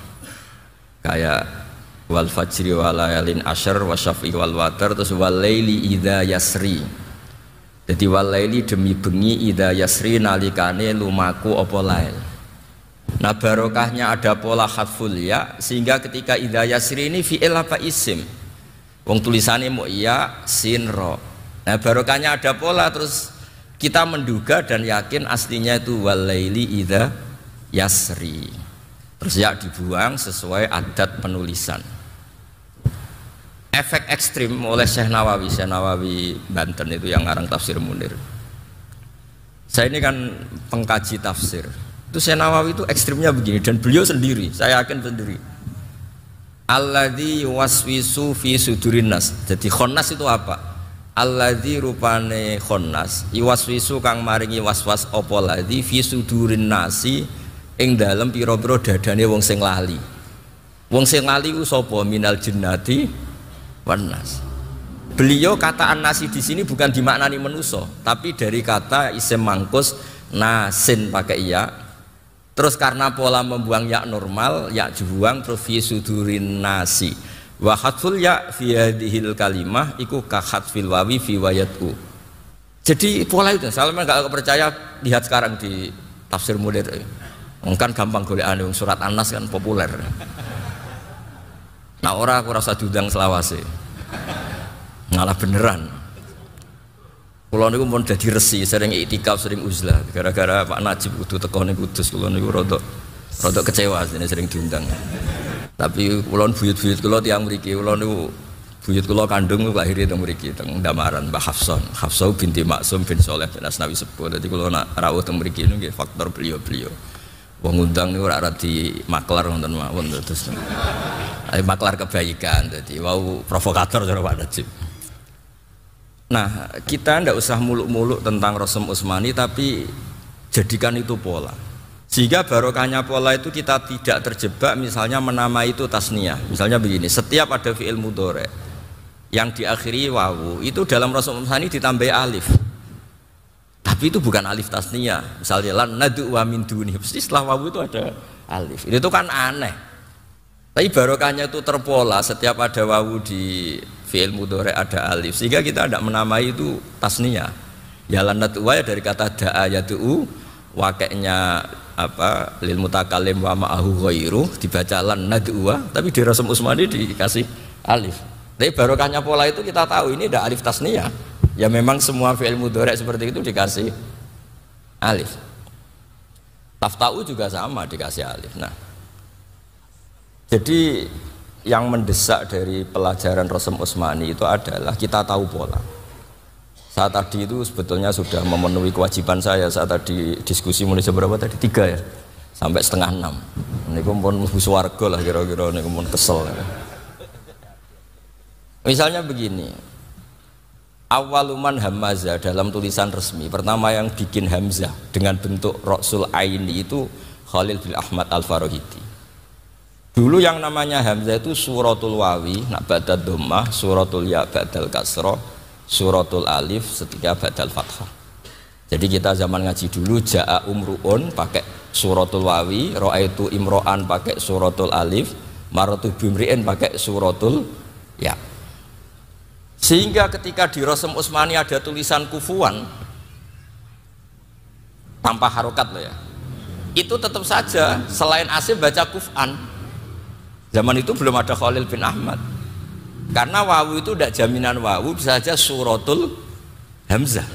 kayak wal fajri wa layalin asyr wa syafi'i wal watar, terus wal laili idza yasri. Jadi wal laili demi bengi idza yasri nalikane lumaku apa lail. Nah barokahnya ada pola hadful ya, sehingga ketika idza yasri ini fi'il apa isim, wong tulisannya mau ya sin ro. Nah barokahnya ada pola, terus kita menduga dan yakin aslinya itu wal laili idza yasri. Terus ya dibuang sesuai adat penulisan. Efek ekstrim oleh Syekh Nawawi Banten itu yang ngarang tafsir Munir. Saya ini kan pengkaji tafsir. Itu Syekh Nawawi itu ekstrimnya begini, dan beliau sendiri, saya yakin sendiri. Alladzi waswisu fi sudurin nas. Jadi khonnas itu apa? Alladzi rupane khonnas iwaswisu kang maringi waswas apa ladzi fi sudurin nasi ing dalem pira-pira dadane wong sing lali. Wong sing lali ku sapa? Minal jinnati wan nas. Beliau kata an-nasi di sini bukan dimaknani manusa, tapi dari kata isim mangkus nasin pakai ya. Terus karena pola membuang ya normal, ya dibuang, terus fi sudurin nasi. Wa khatful ya fi hadhil kalimah iku ka khatfil wawi fi wayatu. Jadi pola itu, saya enggak percaya, lihat sekarang di tafsir Munir. Kan gampang golekane wong surat An-Nas kan populer. Nah ora aku rasa diundang selawase. Ngalah beneran. Kula niku mun dadi resi, sering iktikaf, sering uzlah gara-gara Pak Najib kudu teko ning Kudus. Kula niku rada kecewa sering diundang. Tapi kula buyut-buyut kula tiyang mriki, kula niku buyut kula kandung lahir teng mriki teng Damaran Mbah Hafsah binti Maksum bin Saleh bin Asnawi Sepuh. Dadi kula nak rawuh teng mriki niku nggih faktor beliau-beliau. Wong ngundang niku ora di maklar wonten mawon terus. Maklar kebaikan, dadi wau provokator cara Pak Najib. Nah, kita ndak usah muluk-muluk tentang Rasul Utsmani, tapi jadikan itu pola. Sehingga barokahnya pola itu kita tidak terjebak misalnya menamai itu tasniyah. Misalnya begini, setiap ada fi'il mudhari yang diakhiri wawu, itu dalam Rasul Utsmani ditambah alif. Tapi itu bukan alif tasniyah. Misalnya lan nadu wa min duni, pasti setelah wawu itu ada alif. Itu kan aneh. Tapi barokahnya itu terpola, setiap ada wawu di fi'il mudhari ada alif, sehingga kita tidak menamai itu tasniyah. Ya lan nadu ya dari kata da'a yad'u, wakeknya apa lil mutakallim wa ma'ahu ghairu, dibaca lan nadu, tapi di Rasul Utsmani dikasih alif. Tapi barokahnya pola itu kita tahu ini tidak alif tasniyah. Ya memang semua fi'il mudhari seperti itu dikasih alif. Tafta'u juga sama dikasih alif. Nah, jadi yang mendesak dari pelajaran Rasul Utsmani itu adalah kita tahu pola. Saat tadi itu sebetulnya sudah memenuhi kewajiban saya. Saat tadi diskusi mulai jam berapa tadi? 3 ya? Sampai setengah 6. Ini pun mlebu swarga lah kira-kira, ini pun kesel ya. Misalnya begini, awaluman hamzah dalam tulisan resmi, pertama yang bikin hamzah dengan bentuk Rasul Aini itu Khalil bin Ahmad Al-Farahidi. Dulu yang namanya hamzah itu suratul wawi nak ba'dal dhammah, suratul ya ba'dal kasrah, suratul alif setika ba'dal fathah. Jadi kita zaman ngaji dulu ja'a umruun pakai suratul wawi, ra'aitu imro'an pakai suratul alif, maratu bimri'in pakai suratul ya. Sehingga ketika di Rasul Utsmani ada tulisan kufuan tanpa harokat loh ya, itu tetap saja selain Asim baca kufan. Zaman itu belum ada Khalil bin Ahmad, karena wawu itu tidak jaminan wawu, bisa saja suratul hamzah.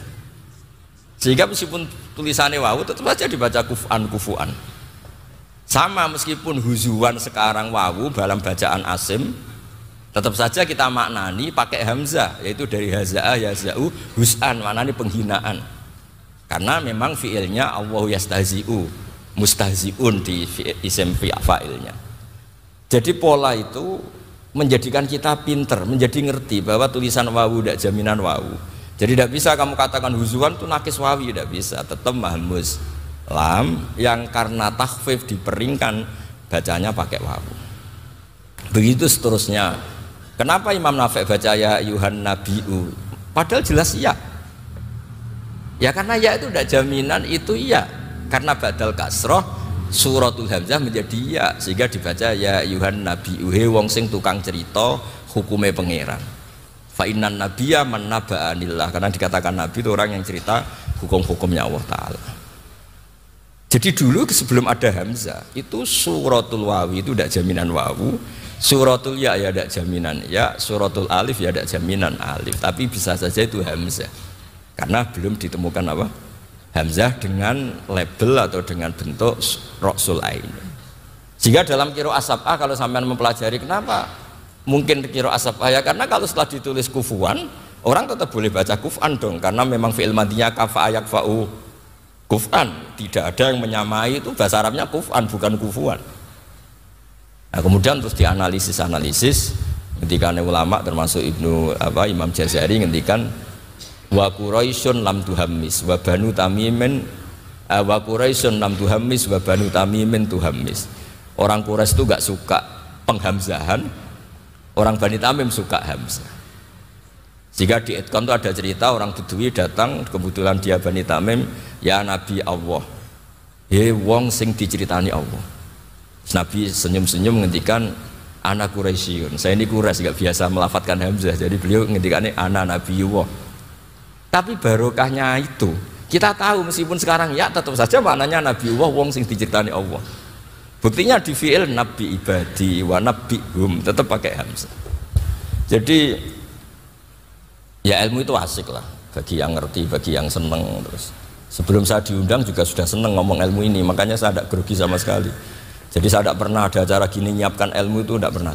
Sehingga meskipun tulisannya wawu tetap saja dibaca kufuan. Sama meskipun huzuan sekarang wawu dalam bacaan Asim, tetap saja kita maknani pakai hamzah, yaitu dari hazaa yazau hus'an, maknani penghinaan. Karena memang fiilnya Allahu yastahzi'u, mustahzi'un di isim fa'ilnya. Jadi pola itu menjadikan kita pinter, menjadi ngerti bahwa tulisan wawu tidak jaminan wawu. Jadi tidak bisa kamu katakan huzuan itu nakis wawi, tidak bisa, tetap mahmuz lam yang karena takhfif diperingkan bacanya pakai wawu. Begitu seterusnya. Kenapa Imam Nafi' baca ya Yuhan Nabiu? Padahal jelas ya. Ya karena ya itu tidak jaminan itu ya. Karena badal kasroh suratul hamzah menjadi ya, sehingga dibaca ya Yuhan Nabiu, he wong sing tukang cerita hukume pangeran. Fa innan nabiyya man naba'anillah, karena dikatakan nabi itu orang yang cerita hukum-hukumnya Allah Ta'ala. Jadi dulu sebelum ada hamzah itu suratul wawi itu tidak jaminan wawu, suratul ya ya tidak jaminan ya, suratul alif ya tidak jaminan alif, tapi bisa saja itu hamzah karena belum ditemukan apa hamzah dengan label atau dengan bentuk Rasul Ain. Sehingga dalam qiraah sab'ah kalau sampean mempelajari kenapa mungkin qiraah sab'ah ya, karena kalau setelah ditulis kufuan orang tetap boleh baca kufan dong, karena memang fi'il madhinya kafa yakfa'u kufan, tidak ada yang menyamai itu bahasa Arabnya kufan bukan kufuan. Nah, kemudian terus dianalisis ketika ulama termasuk Imam Jazari ngendikan wa Quraisyun lam tuhammis wa banu tamimin wa Quraisyun lam tuhammis wa banu tamimin tuhammis. Orang Quraisy itu gak suka penghamzahan, orang Bani Tamim suka hamzah. Jika di Itqan itu ada cerita orang Bedui datang, kebetulan dia Bani Tamim, ya Nabi Allah, he wong sing diceritani Allah. Nabi senyum-senyum menghentikan ana Quraisyun, saya ini Quraisy gak biasa melafadzkan hamzah, jadi beliau menghentikannya ana Nabiyullah. Tapi barokahnya itu kita tahu meskipun sekarang ya tetap saja maknanya Nabiullah wong sing diceritani Allah. Buktinya di fi'il nabi ibadi wa nabihum tetap pakai hamzah. Jadi ya ilmu itu asik lah bagi yang ngerti, bagi yang seneng. Terus sebelum saya diundang juga sudah seneng ngomong ilmu ini, makanya saya tidak grogi sama sekali. Jadi saya tidak pernah ada acara gini nyiapkan ilmu, itu tidak pernah.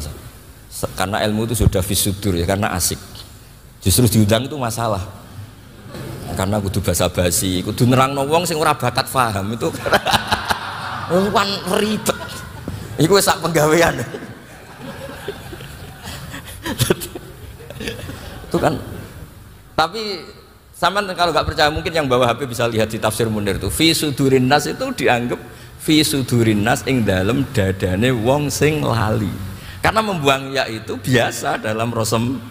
Karena ilmu itu sudah fisudur ya, karena asik. Justru diundang itu masalah. Karena kudu basa-basi, kudu nerangno wong sing ora bakat paham itu kan ribet. Iku sak penggawean. Itu kan Tapi sama kalau nggak percaya mungkin yang bawa HP bisa lihat di tafsir Munir itu fi sudurin nas itu dianggap fi sudurin nas ing dalem dadane wong sing lali. Karena membuang ya itu biasa dalam rosem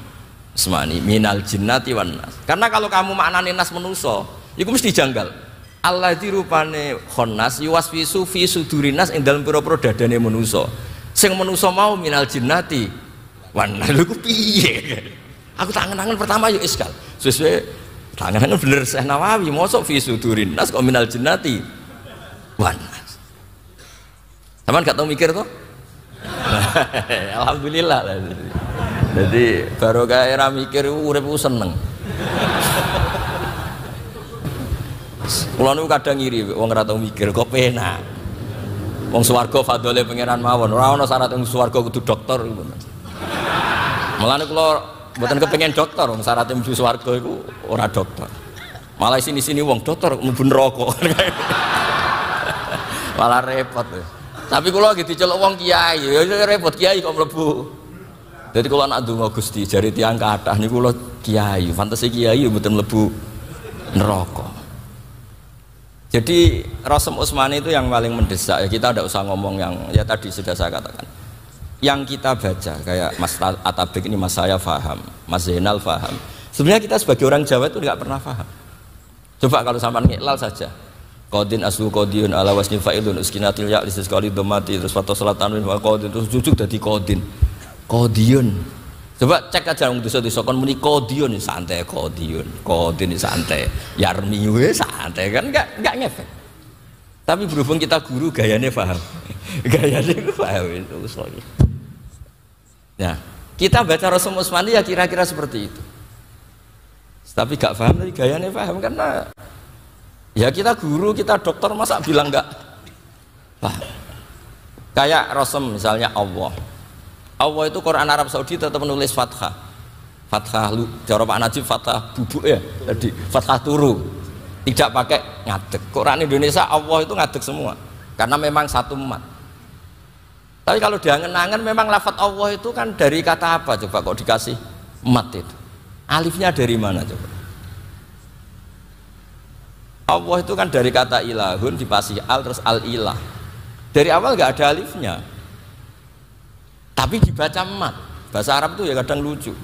Usmani minal jinnati wan nas. Karena kalau kamu maknane nas menuso, iku mesti janggal. Alladzi rupane khonnas yuwaswisu fi sudurin nas ing dalem pira-pira dadane menuso. Sing menuso mau minal jinnati wan nas lho piye? Aku tangan-tangan pertama yuk iskal. Sesuai tangan-tangan bener Syekh Nawawi, mosok fi sudurin nas kok minal jinnati wan nas. Sampeyan gak tau mikir toh? Alhamdulillah lah. Jadi barokah era mikir uripku seneng. Kula niku kadang ngiri wong ora tau mikir kok penak. Wong swarga fadhole pangeran mawon, ora ana syarat wong swarga kudu dokter iku. Mulane kula mboten kepengin dokter, wong syarat mlebu swarga iku ora dokter. Malah sini-sini wong dokter mlebu neraka. Malah repot. Tapi kula lagi diceluk wong kiai, ya repot kiai kok mlebu. Jadi kalau anak donga Gusti jari tiang kathah niku kula kiai, fantasi kiai mboten mlebu neraka. Jadi Rasul Utsmani itu yang paling mendesak ya, kita tidak usah ngomong yang ya tadi sudah saya katakan. Yang kita baca kayak Mas Atabik ini Mas saya faham, Mas Zainal faham. Sebenarnya kita sebagai orang Jawa itu tidak pernah faham. Coba kalau sampai ngiklal saja. Qadin aslu qadiyun ala wasni fa'ilun uskinatil ya lisis qali dhamati terus fato salatan wa qadin terus jujuk dadi qadin. Qadiyun. Coba cek aja wong desa-desa kon muni qadiyun santai qadiyun. Qadin santai. Yarmi wis santai kan enggak ngefek. Tapi berhubung kita guru gayanya paham. Gayanya paham itu soalnya. Nah, kita baca Rasul Utsmani ya kira-kira seperti itu. Tapi gak paham tapi gayanya paham karena ya kita guru, kita dokter masa bilang enggak paham. Kayak Rasul misalnya Allah. Allah itu Quran Arab Saudi tetap menulis fathah. Fathah lu, cara Pak Najib fathah bubuk ya. Jadi fathah turu. Tidak pakai ngadeg. Quran Indonesia Allah itu ngadeg semua. Karena memang satu umat. Tapi kalau diangen-angen memang lafadz Allah itu kan dari kata apa coba kok dikasih mat itu? Alifnya dari mana coba? Allah itu kan dari kata ilahun dipasih al terus al-ilah. Dari awal nggak ada alifnya. Tapi dibaca mat. Bahasa Arab itu ya kadang lucu.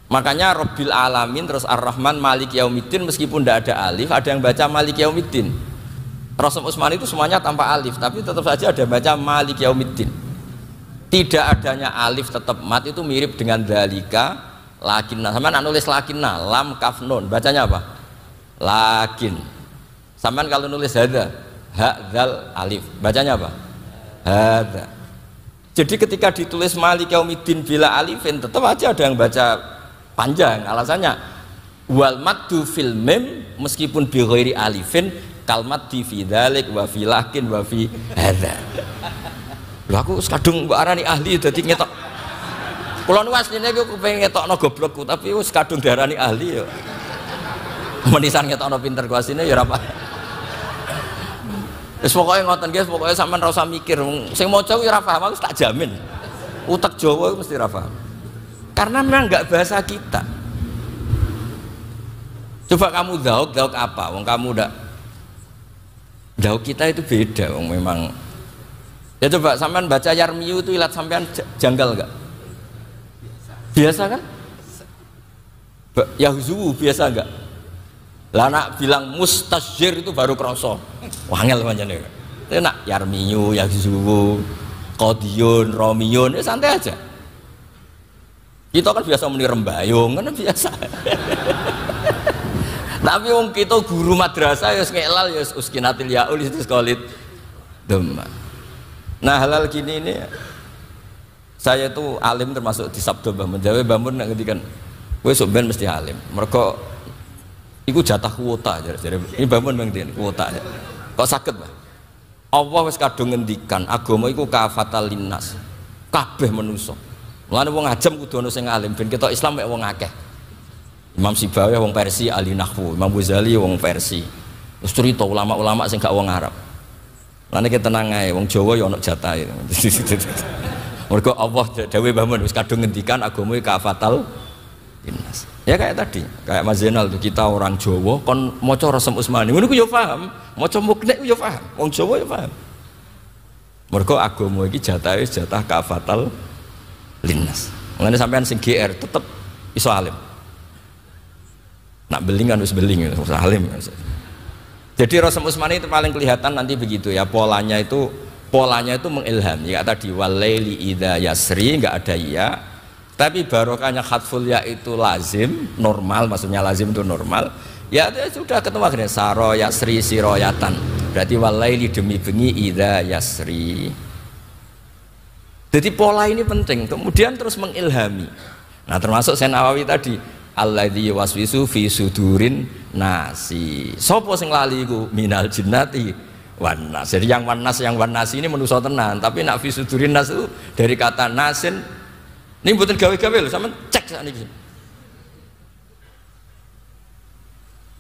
Makanya Rabbil Alamin terus Ar-Rahman Malik Yaumiddin meskipun tidak ada alif, ada yang baca Malik Yaumiddin. Rasul Utsmani itu semuanya tanpa alif, tapi tetap saja ada baca Malik Yaumiddin. Tidak adanya alif tetap mat itu mirip dengan dalika lakinna. Sama nulis lakinna, lam kaf nun, bacanya apa? Lakin. Sama kalau nulis hada, ha dzal alif, bacanya apa? Hada. Jadi ketika ditulis Malik Yaumiddin bila alifin tetap aja ada yang baca panjang, alasannya wal maddu fil mim meskipun bi ghairi alifin kalmat di fi dzalik wa fi lakin wa fi hadza. Lho aku kadung mbok arani ahli dadi ngetok. Kula nu asline aku pengen ngetokno goblokku tapi wis kadung diarani ahli ya. Menisan ngetokno pinter ku asline ya ora apa. Wis pokoke ngoten guys, pokoke sampean ora usah mikir sing maca ku ora paham aku tak jamin. Utek Jawa mesti ora paham. Karena memang nggak bahasa kita. Coba kamu dauk apa? Wong kamu udah dauk kita itu beda. Wong memang. Ya coba sampean baca Yarmiyu itu ilat sampean janggal nggak? Biasa kan? Yahzu biasa nggak? Lah nak bilang mustajir itu baru kroso. Wangel panjane. Itu nak Yarmiyu, Yahzu, Qadiyun, Romiyun, ya santai aja. Kita kan biasa muni rembayung, kan biasa. Tapi wong kita guru madrasah ya ngelal ya uskinatil yaul itu sekolit demam. Nah halal gini ini saya itu alim termasuk di Sabdo Mbah Mun. Jawa Mbah Mun nek ngendikan kowe sok ben mesti alim. Mergo iku jatah kuota jadi ini Mbah Mun ngendikan kuota. Kok saged, Mbah? Allah wis kadung ngendikan agama iku kafatal linnas. Kabeh manusa. Mulane wong ajam kudu ana sing alim ben ketok Islam mek wong akeh. Imam Sibawi wong Persia ahli nahwu, Imam Ghazali wong Persia. Terus cerita ulama-ulama sing gak wong Arab. Mulane ki tenang ae wong Jawa ya ana jatahe. Mergo Allah dawuh Mbah Mun wis kadung ngendikan agama kafatal linnas. Ya kayak tadi, kayak Mas Zainal tuh, kita orang Jawa kon maca Rasem Usmani, ngono ku yo paham, maca muknek ku yo paham, wong Jawa yo paham. Mergo agama iki jatahe jatah kafatal linnas. Mulane sampean sing GR tetep iso alim. Nak beling kan wis beling, iso alim. Jadi Rasem Usmani itu paling kelihatan nanti begitu ya, polanya itu mengilhami. Ya tadi walaili idza yasri enggak ada ya. Tapi barokahnya khatful ya itu lazim, normal, maksudnya lazim itu normal. Ya sudah ketemu akhirnya saro yasri siroyatan. Berarti walaili demi bengi idza yasri. Jadi pola ini penting. Kemudian terus mengilhami. Nah termasuk Syekh Nawawi tadi, alladzi waswisu fi sudurin nasi. Sopo sing lali iku minal jinnati wan nas. Jadi yang wan nas ini manusa tenan, tapi nak fi sudurin nas itu dari kata nasin. Ini buatan gawe-gawe loh, sama cek saat ini.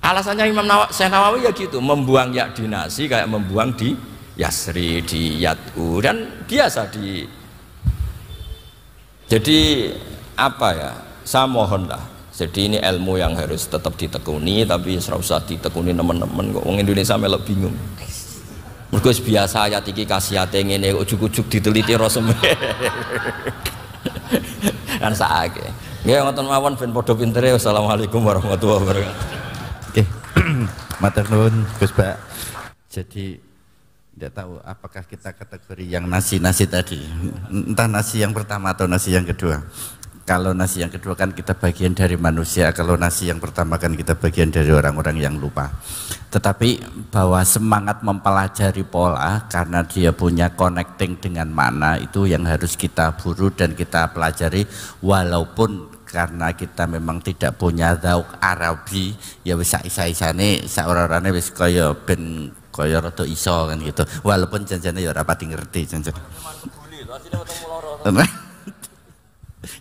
Alasannya Syekh Nawawi ya gitu, membuang ya di nasi kayak membuang di yasri, di yat'u, dan biasa di. Jadi apa ya? Saya mohonlah. Jadi ini ilmu yang harus tetap ditekuni, tapi serau usah ditekuni teman-teman. Kok orang Indonesia melok bingung. Mergo biasa ayat iki kasihate ngene, ujuk-ujuk diteliti Rasul. Kan saake. Nggih ngoten mawon ben padha pintere. Wassalamualaikum warahmatullahi wabarakatuh. Oke. Matur nuwun Gus Pak. Jadi tidak tahu apakah kita kategori yang nasi tadi. Entah nasi yang pertama atau nasi yang kedua. Kalau nasi yang kedua kan kita bagian dari manusia, kalau nasi yang pertama kan kita bagian dari orang-orang yang lupa. Tetapi bahwa semangat mempelajari pola karena dia punya connecting dengan mana, itu yang harus kita buru dan kita pelajari. Walaupun karena kita memang tidak punya zauk Arabi, ya bisa isa-isane saorane wis kaya ben kaya rada iso kan gitu. Walaupun janjane ya ora pati ngerti janjan.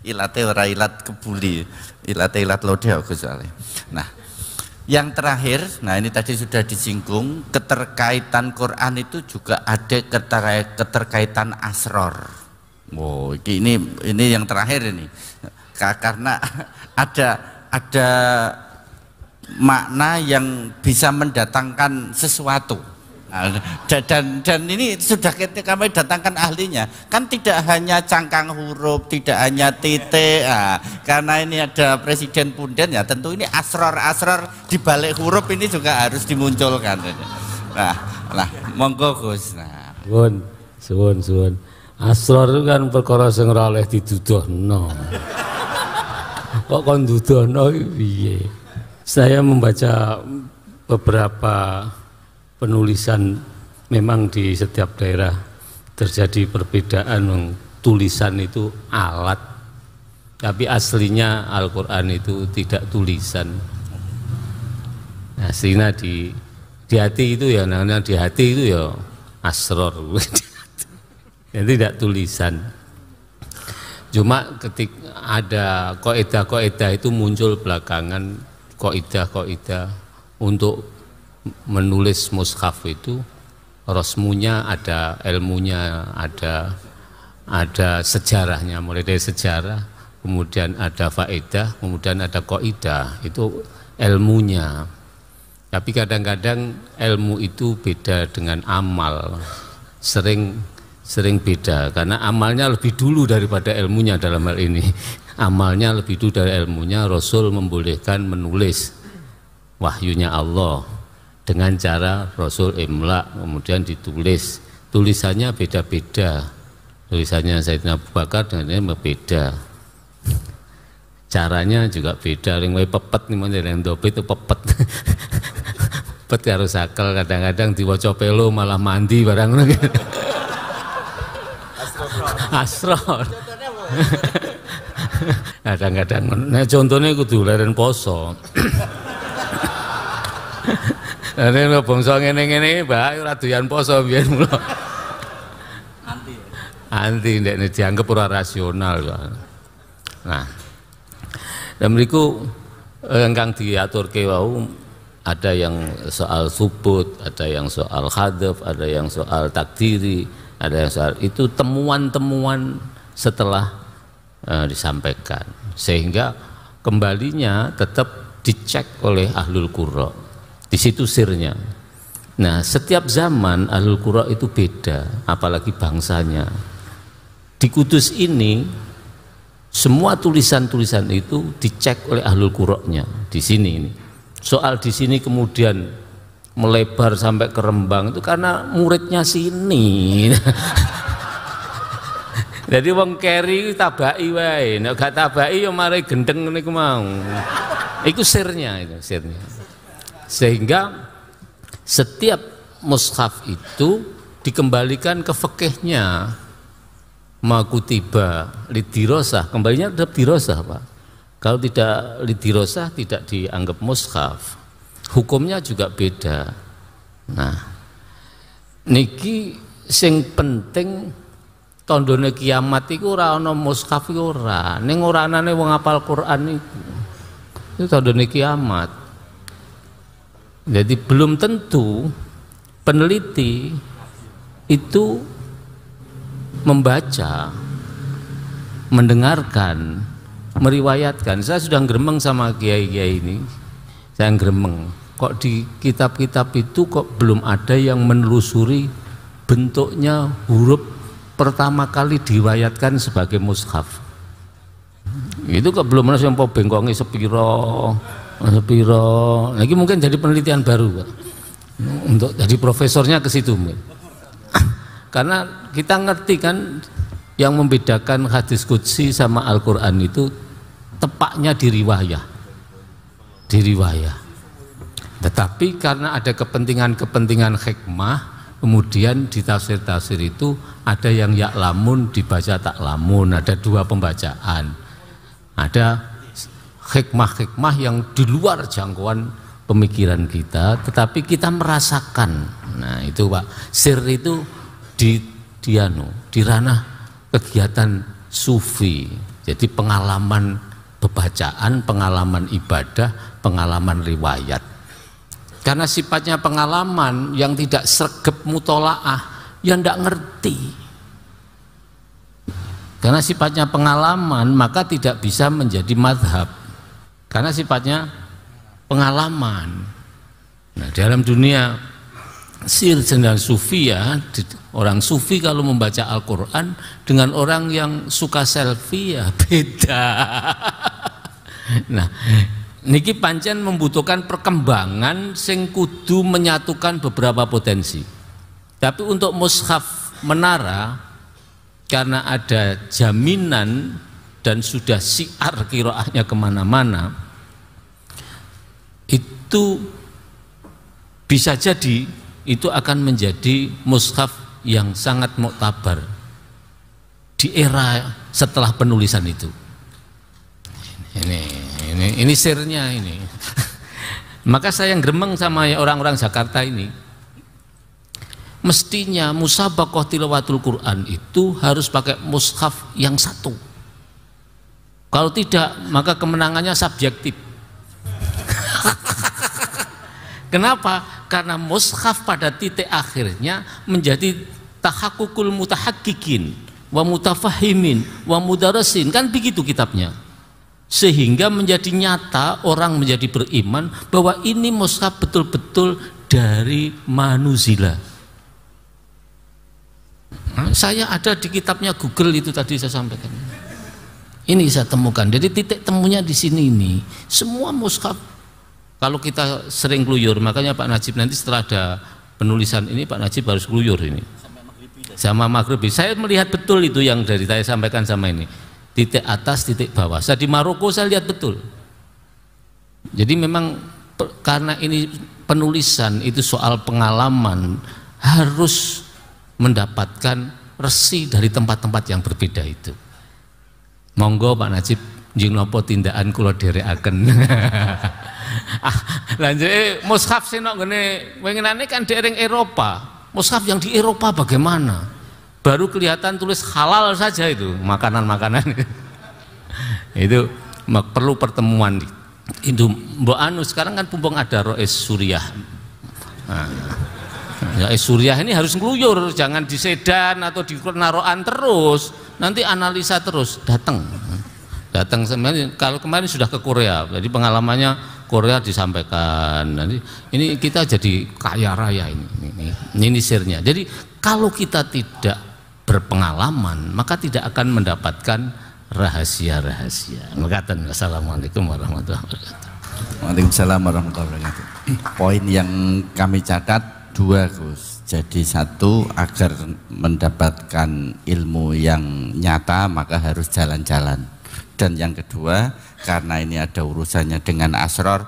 Ilate ora ilat kebuli, ilate ilat lode aku soalnya. Nah, yang terakhir, nah ini tadi sudah disinggung, keterkaitan Quran itu juga ada keterkaitan asror. Oh, ini yang terakhir ini, karena ada makna yang bisa mendatangkan sesuatu. Dan ini sudah kami datangkan ahlinya, kan tidak hanya cangkang huruf, tidak hanya titik, karena ini ada Presiden Punden ya, tentu ini asror di balik huruf ini juga harus dimunculkan. Nah monggo Gus. Nah suwun asror itu kan perkara sing ora oleh diduduhno. Kok kon duduhno piye? Saya membaca beberapa penulisan, memang di setiap daerah terjadi perbedaan. Tulisan itu alat, tapi aslinya Al-Quran itu tidak tulisan. Aslinya di hati itu ya, namanya di hati itu ya asror, ya, tidak tulisan. Cuma ketika ada kaidah itu muncul belakangan, kaidah untuk menulis mushaf itu rosmunya ada, ilmunya ada sejarahnya, mulai dari sejarah, kemudian ada faedah, kemudian ada kaidah, itu ilmunya. Tapi kadang-kadang ilmu itu beda dengan amal, sering beda, karena amalnya lebih dulu daripada ilmunya. Dalam hal ini amalnya lebih dulu dari ilmunya. Rasul membolehkan menulis wahyunya Allah dengan cara Rasul imla, kemudian ditulis. Tulisannya beda-beda, tulisannya Sayyidina Abu Bakar dengan ini berbeda, caranya juga beda. Yang pepet nih, yang dope itu pepet pepet karo sakel, kadang-kadang diwaca pelo malah mandi barang asror kadang-kadang. Nah contohnya kudu leren poso. Ini bangsa ngene-ngene Mbak ora doyan poso biyen mulo. Anti ndekne dianggap ora rasional. Nah, dan mriku ingkang diaturke wau ada yang soal subut, ada yang soal hadaf, ada yang soal takdiri, ada yang soal itu temuan-temuan setelah disampaikan, sehingga kembalinya tetap dicek oleh ahlul qura. Di situ sirnya. Nah, setiap zaman ahlul qura itu beda, apalagi bangsanya. Di Kudus ini semua tulisan-tulisan itu dicek oleh ahlul qura'nya di sini ini. Soal di sini kemudian melebar sampai ke Rembang itu karena muridnya sini. Jadi wong keri tabai wae, nek gak tabai ya mari gendeng niku mau. Iku sirnya itu, sirnya. Sehingga setiap mushaf itu dikembalikan ke fikihnya. Makutiba lidirosah, kembalinya tetap dirosah Pak. Kalau tidak lidirosah tidak dianggap mushaf. Hukumnya juga beda. Nah, niki sing penting tandane kiamat iku ora ana mushaf iku ora. Ning ora anane wong hafal Quran iku. Itu tandane kiamat. Jadi belum tentu peneliti itu membaca, mendengarkan, meriwayatkan. Saya sudah gremeng sama kiai-kiai ini. Saya gremeng. Kok di kitab-kitab itu kok belum ada yang menelusuri bentuknya huruf pertama kali diriwayatkan sebagai mushaf. Itu kok belum ada yang bengkongnya sepiro. Lagi mungkin jadi penelitian baru Pak. Untuk jadi profesornya ke situ. Karena kita ngerti kan yang membedakan hadis qudsi sama Al-Quran itu tepatnya di riwayah. Tetapi karena ada kepentingan hikmah, kemudian di tafsir-tafsir itu ada yang ya'lamun dibaca taklamun, ada dua pembacaan. Ada hikmah-hikmah yang di luar jangkauan pemikiran kita, tetapi kita merasakan. Nah itu Pak, sir itu di ranah kegiatan sufi. Jadi pengalaman bebacaan, pengalaman ibadah, pengalaman riwayat. Karena sifatnya pengalaman yang tidak sregep mutolaah, yang tidak ngerti. Karena sifatnya pengalaman, maka tidak bisa menjadi madhab. Karena sifatnya pengalaman. Nah, dalam dunia sir dan sufi ya, orang sufi kalau membaca Al-Quran dengan orang yang suka selfie ya beda. Nah, niki pancen membutuhkan perkembangan sing kudu menyatukan beberapa potensi. Tapi untuk mushaf menara, karena ada jaminan dan sudah syiar qiraahnya kemana-mana, itu bisa jadi itu akan menjadi mushaf yang sangat muktabar di era setelah penulisan itu. Ini sirnya ini. Maka saya yang gremeng sama orang-orang Jakarta ini. Mestinya musabaqah tilawatul Quran itu harus pakai mushaf yang satu. Kalau tidak, maka kemenangannya subjektif. Kenapa? Karena mushaf pada titik akhirnya menjadi tahakkukul mutahakkikin wa mutafahimin wa mudarasin, kan begitu kitabnya. Sehingga menjadi nyata, orang menjadi beriman bahwa ini mushaf betul-betul dari manuzila. Saya ada di kitabnya Google itu tadi saya sampaikan. Ini saya temukan. Jadi titik temunya di sini ini. Semua mushaf. Kalau kita sering keluyur, makanya Pak Najib nanti setelah ada penulisan ini Pak Najib harus keluyur ini. Sama Maghribi. Saya melihat betul itu yang dari saya sampaikan sama ini. Titik atas, titik bawah. Saya di Maroko saya lihat betul. Jadi memang karena ini penulisan itu soal pengalaman, harus mendapatkan resi dari tempat-tempat yang berbeda itu. Monggo Pak Najib njing napa tindakan kula dherekaken. Lanjut mushaf sing nang ngene winginane kan dereng Eropa. Mushaf yang di Eropa bagaimana? Baru kelihatan tulis halal saja itu makanan-makanan. Itu perlu pertemuan itu. Mbok anu sekarang kan pumpung ada Rois Suriah. Rois Suriah ini harus ngeluyur, jangan di Sedan atau di Naroan terus. Nanti analisa terus datang. Datang sebenarnya kalau kemarin sudah ke Korea, jadi pengalamannya Korea disampaikan. Nanti ini kita jadi kaya raya ini sirnya. Jadi kalau kita tidak berpengalaman, maka tidak akan mendapatkan rahasia-rahasia. Assalamualaikum warahmatullahi wabarakatuh. Waalaikumsalam warahmatullahi wabarakatuh. Poin yang kami catat 2, Gus. Jadi 1, agar mendapatkan ilmu yang nyata maka harus jalan-jalan. Dan yang kedua, karena ini ada urusannya dengan asror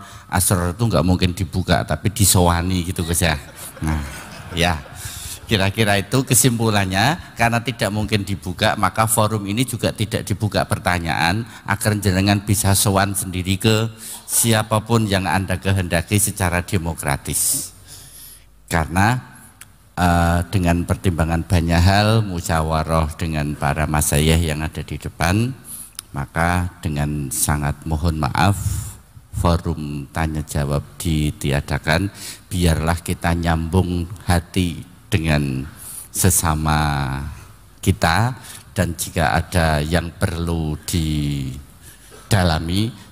itu nggak mungkin dibuka tapi disowani gitu Gus ya. Nah, ya. Kira-kira itu kesimpulannya, karena tidak mungkin dibuka maka forum ini juga tidak dibuka pertanyaan, agar jenengan bisa sowan sendiri ke siapapun yang Anda kehendaki secara demokratis. Karena dengan pertimbangan banyak hal, musyawarah dengan para masyayikh yang ada di depan, maka dengan sangat mohon maaf forum tanya jawab ditiadakan. Biarlah kita nyambung hati dengan sesama kita, dan jika ada yang perlu didalami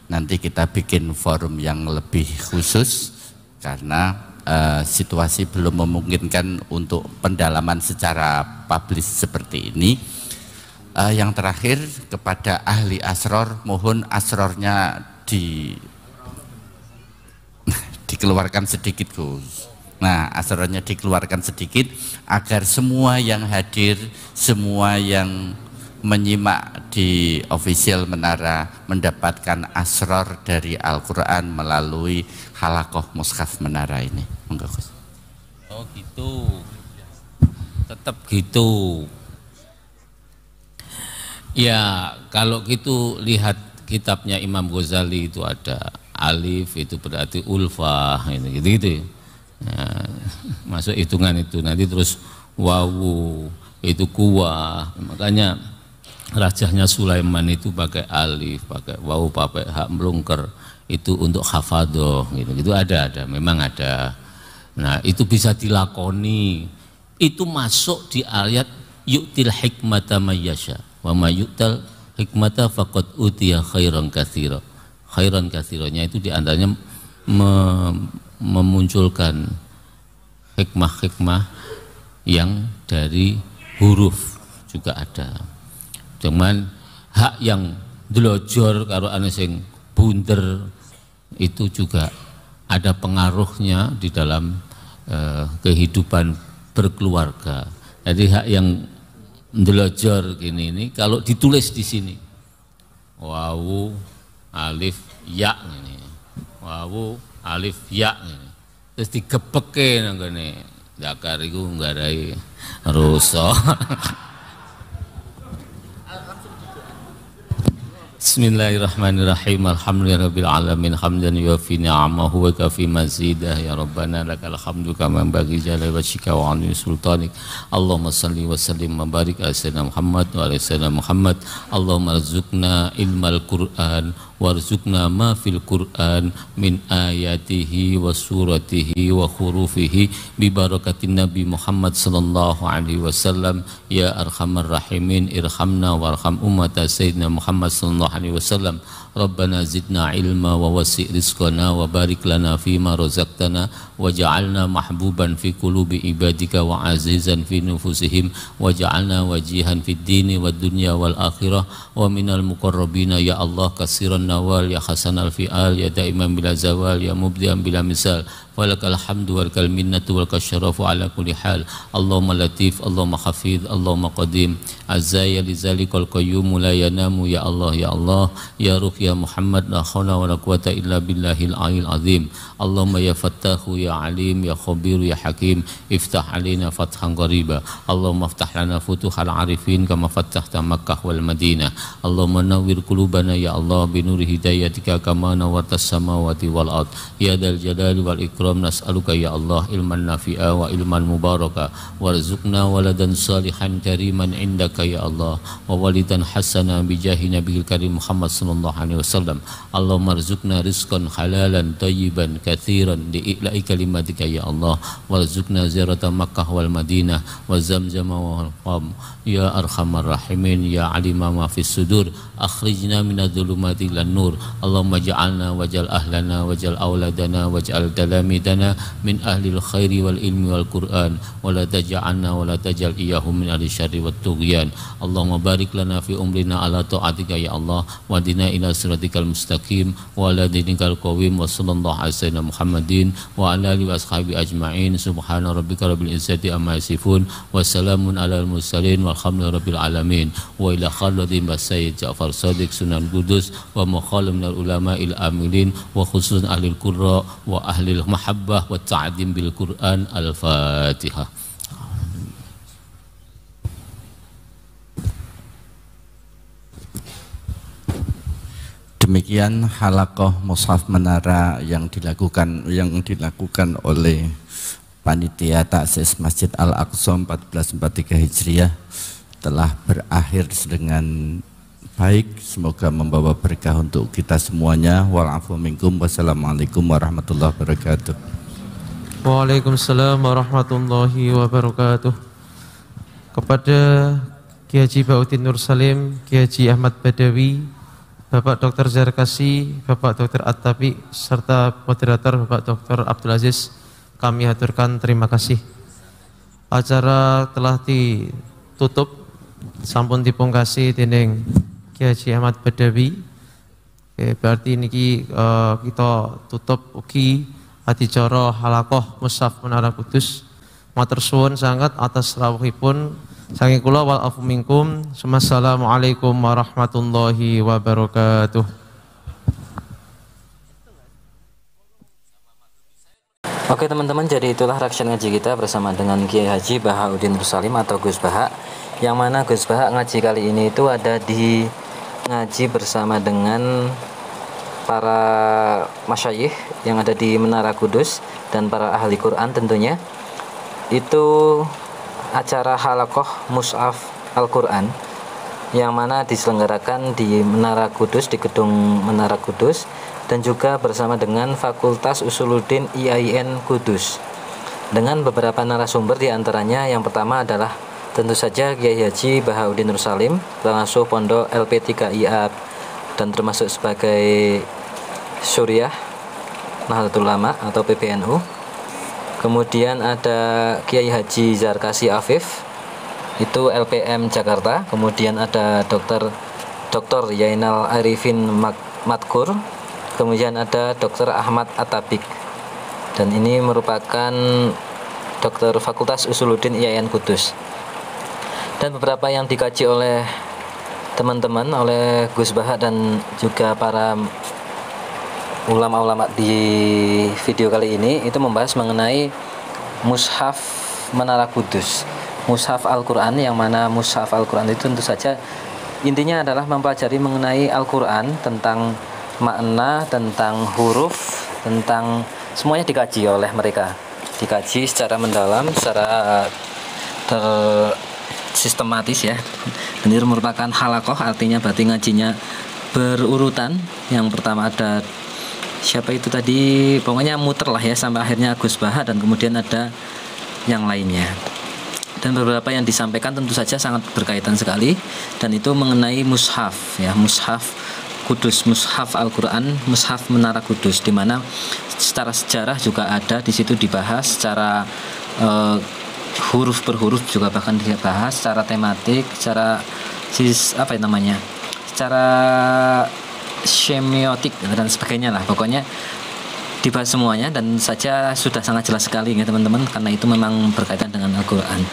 nanti kita bikin forum yang lebih khusus, karena situasi belum memungkinkan untuk pendalaman secara publis seperti ini. Yang terakhir, kepada ahli asror, mohon asrornya dikeluarkan sedikit Gus. Nah, asrornya dikeluarkan sedikit agar semua yang hadir, semua yang menyimak di official Menara mendapatkan asror dari Al-Quran melalui halakoh mushaf Menara ini. Monggo Gus. Oh gitu, tetap gitu. Ya kalau gitu lihat kitabnya Imam Ghazali, itu ada alif itu berarti ulfah, gitu. Ya, masuk hitungan itu, nanti terus wawu itu kuwah, makanya rajahnya Sulaiman itu pakai alif, pakai wawu, pakai hak melungker, itu untuk hafadoh, gitu ada, memang ada. Nah itu bisa dilakoni, itu masuk di ayat yu'til hikmata mayyasha wa ma yu'tal hikmata faqad utiya khairan katsira. Khairan katsironya itu diantaranya memunculkan hikmah-hikmah yang dari huruf juga ada. Cuman hak yang delojor karo ane sing bunder itu juga ada pengaruhnya di dalam kehidupan berkeluarga. Jadi hak yang delojor gini ini kalau ditulis di sini wawu alif ya ini, wawu alif ya ini, terus digepeke nang kene dakar iku nggarai rusak. Bismillahirrahmanirrahim. Alhamdulillahirabbil alamin hamdan yuwafi ni'amahu wa kafi mazidah ya rabbana lakal hamdu kama bagi jalal wajhika wa 'azimi sultanik. Allahumma shalli wa sallim wa barik ala sayyidina Muhammad wa ala sayyidina Muhammad. Allahumma arzuqna ilmal Qur'an warzuqna ma fil Qur'an min ayatihi wa suratihi wa hurufihi bi barakatin Nabi Muhammad sallallahu alaihi wasallam. Ya arhamar rahimin irhamna warham ummata sayyidina Muhammad sallallahu alaihi wasallam. Rabbana zidna ilma wa wasi' rizqana wa barik lana fima razaqtana waj'alna mahbuban fi qulubi ibadika wa azizan fi nufusihim waj'alna wajihan fid dini wad dunya wal akhirah wa minal muqarrabina ya Allah kasiran nawal ya hasanal fi'al ya daiman bila zawal ya mubdian bila misal walakal hamdu walakal minnatu walakal syarafu ala kulli hal. Allahumma latif Allahumma hafidh Allahumma qadim azza li zalikal qayyum la yanamu ya Allah ya ruh ya Muhammad la haula wala quwata illa billahil aliyil azim. Allahumma ya fattahu ya alim ya khabir ya hakim iftah alaina fathan qariba. Allahumma iftah lana futuhal arifin kama fattahta Makkah wal Madinah. Allahumma nawwir qulubana ya Allah bi nuri hidayatika kama nawwartas samawati wal ard ya dzal jalali wal ikram karam nas'aluka ya Allah ilman nafi'a wa ilman mubaraka warzuqna waladan salihan kariman indaka ya Allah wa walidan hasana bijahi nabiyil karim Muhammad sallallahu alaihi wasallam. Allahumma arzuqna rizqan halalan tayyiban katsiran li'ila'i kalimatika ya Allah warzuqna ziyarata Makkah wal Madinah wa Zamzam wal Qam ya arhamar rahimin ya alima ma fis sudur akhrijna minadh-dhulumati ilan nur. Allahumma ja'alna waj'al ahlana waj'al auladana waj'al dalamidana min ahlil khairi wal ilmi wal Qur'an wa la taj'alna wa la taj'al iyyahum min ahli syarri wat tughyan. Allahumma barik lana fi umrina ala ta'atika ya Allah wa dina ila siratikal mustaqim wa ala dinikal qawim wa sallallahu alaihi wasallam Muhammadin wa ala alihi wa ashabi ajma'in. Subhana rabbika rabbil izzati amma yasifun wa salamun alal mursalin walhamdulillahi rabbil alamin. Wa ila khallatin Sayyid Ja'far Shadiq Sunan Kudus wa mukhalim minal ulama il amilin wa khususan ahlil qurra wa ahlil mahabbah wa ta'adim bil Qur'an. Al-Fatihah. Demikian halaqah mushaf menara yang dilakukan oleh panitia taksis Masjid Al-Aqsa 1443 Hijriah telah berakhir dengan baik. Semoga membawa berkah untuk kita semuanya. Wa'alafu minkum. Wassalamualaikum warahmatullahi wabarakatuh. Waalaikumsalam warahmatullahi wabarakatuh. Kepada Kiai Haji Baudin Nur Salim, Kiai Haji Ahmad Badawi, Bapak Dr. Zarkasi, Bapak Dr. At-Tabi, serta moderator Bapak Dr. Abdul Aziz, kami haturkan terima kasih. Acara telah ditutup, sampun dipungkasi dening Kiai Haji Ahmad Badawi. Berarti niki kita tutup ugi adicara halaqah mushaf Menara Kudus. Matur suwun sangat atas rawuhipun. Saking kula wal afu minkum. Assalamualaikum warahmatullahi wabarakatuh. Oke teman-teman, jadi itulah reaction ngaji kita bersama dengan Kiai Haji Bahauddin Nur Salim atau Gus Baha. Yang mana Gus Baha ngaji kali ini itu ada di ngaji bersama dengan para masyayikh yang ada di Menara Kudus dan para ahli Quran tentunya. Itu acara halaqah mushaf Al-Quran yang mana diselenggarakan di Menara Kudus, di gedung Menara Kudus, dan juga bersama dengan Fakultas Usuluddin IAIN Kudus dengan beberapa narasumber, diantaranya yang pertama adalah tentu saja Kiai Haji Bahauddin Nur Salim, pengasuh Pondok LP3IA dan termasuk sebagai Syuriah Nahdlatul Ulama atau PBNU. Kemudian ada Kiai Haji Zarkasi Afif, itu LPM Jakarta. Kemudian ada Dr. Yainal Arifin Matkur. Kemudian ada Dr. Ahmad Atabik. Dan ini merupakan Dokter Fakultas Usuluddin IAIN Kudus. Dan beberapa yang dikaji oleh teman-teman, oleh Gus Baha dan juga para ulama-ulama di video kali ini, itu membahas mengenai mushaf Menara Kudus, mushaf Al-Quran, yang mana mushaf Al-Quran itu tentu saja intinya adalah mempelajari mengenai Al-Quran, tentang makna, tentang huruf, tentang semuanya dikaji oleh mereka, dikaji secara mendalam, secara sistematis ya. Dan itu merupakan halaqah, artinya berarti ngajinya berurutan. Yang pertama ada siapa itu tadi, pokoknya muter lah ya sampai akhirnya Gus Baha, dan kemudian ada yang lainnya. Dan beberapa yang disampaikan tentu saja sangat berkaitan sekali, dan itu mengenai mushaf ya, mushaf Kudus, mushaf Al-Quran, mushaf Menara Kudus, di mana secara sejarah juga ada di situ dibahas, secara huruf per huruf juga bahkan dibahas, secara tematik, secara secara semiotik dan sebagainya lah, pokoknya dibahas semuanya, dan saja sudah sangat jelas sekali ya teman-teman, karena itu memang berkaitan dengan Al-Quran.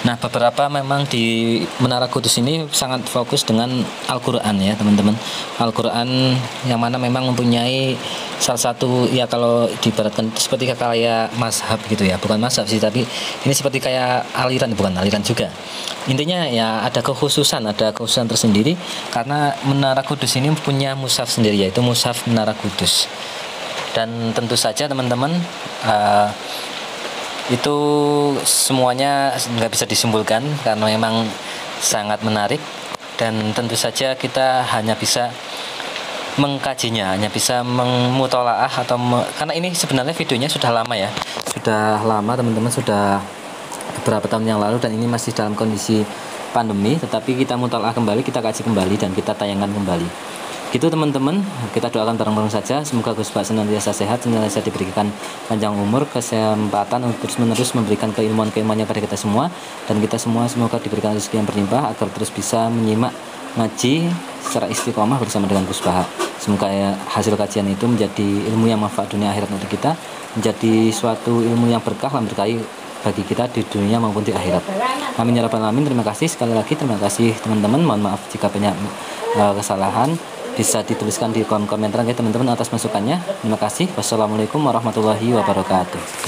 Nah, beberapa memang di Menara Kudus ini sangat fokus dengan Al-Quran ya teman-teman. Al-Quran yang mana memang mempunyai salah satu ya, kalau diibaratkan seperti kayak mazhab gitu ya, bukan mazhab sih, tapi ini seperti kayak aliran, bukan aliran juga. Intinya ya ada kekhususan tersendiri, karena Menara Kudus ini punya mushaf sendiri, yaitu mushaf Menara Kudus. Dan tentu saja teman-teman, itu semuanya nggak bisa disimpulkan karena memang sangat menarik, dan tentu saja kita hanya bisa mengkajinya, hanya bisa memutolaah atau karena ini sebenarnya videonya sudah lama ya, sudah lama teman-teman, sudah beberapa tahun yang lalu, dan ini masih dalam kondisi pandemi, tetapi kita mutolaah kembali, kita kaji kembali, dan kita tayangkan kembali. Gitu teman-teman, kita doakan bareng-bareng saja semoga Gus Bah senantiasa sehat, senantiasa diberikan panjang umur, kesempatan untuk terus-menerus memberikan keilmuan-keilmuannya pada kita semua, dan kita semua semoga diberikan rezeki yang berlimpah agar terus bisa menyimak ngaji secara istiqomah bersama dengan Gus Bah. Semoga hasil kajian itu menjadi ilmu yang manfaat dunia akhirat untuk kita, menjadi suatu ilmu yang berkah dan berkahi bagi kita di dunia maupun di akhirat. Amin ya rabbal alamin. Terima kasih sekali lagi, terima kasih teman-teman. Mohon maaf jika banyak kesalahan. Bisa dituliskan di kolom komentar ya teman-teman atas masukannya. Terima kasih. Wassalamualaikum warahmatullahi wabarakatuh.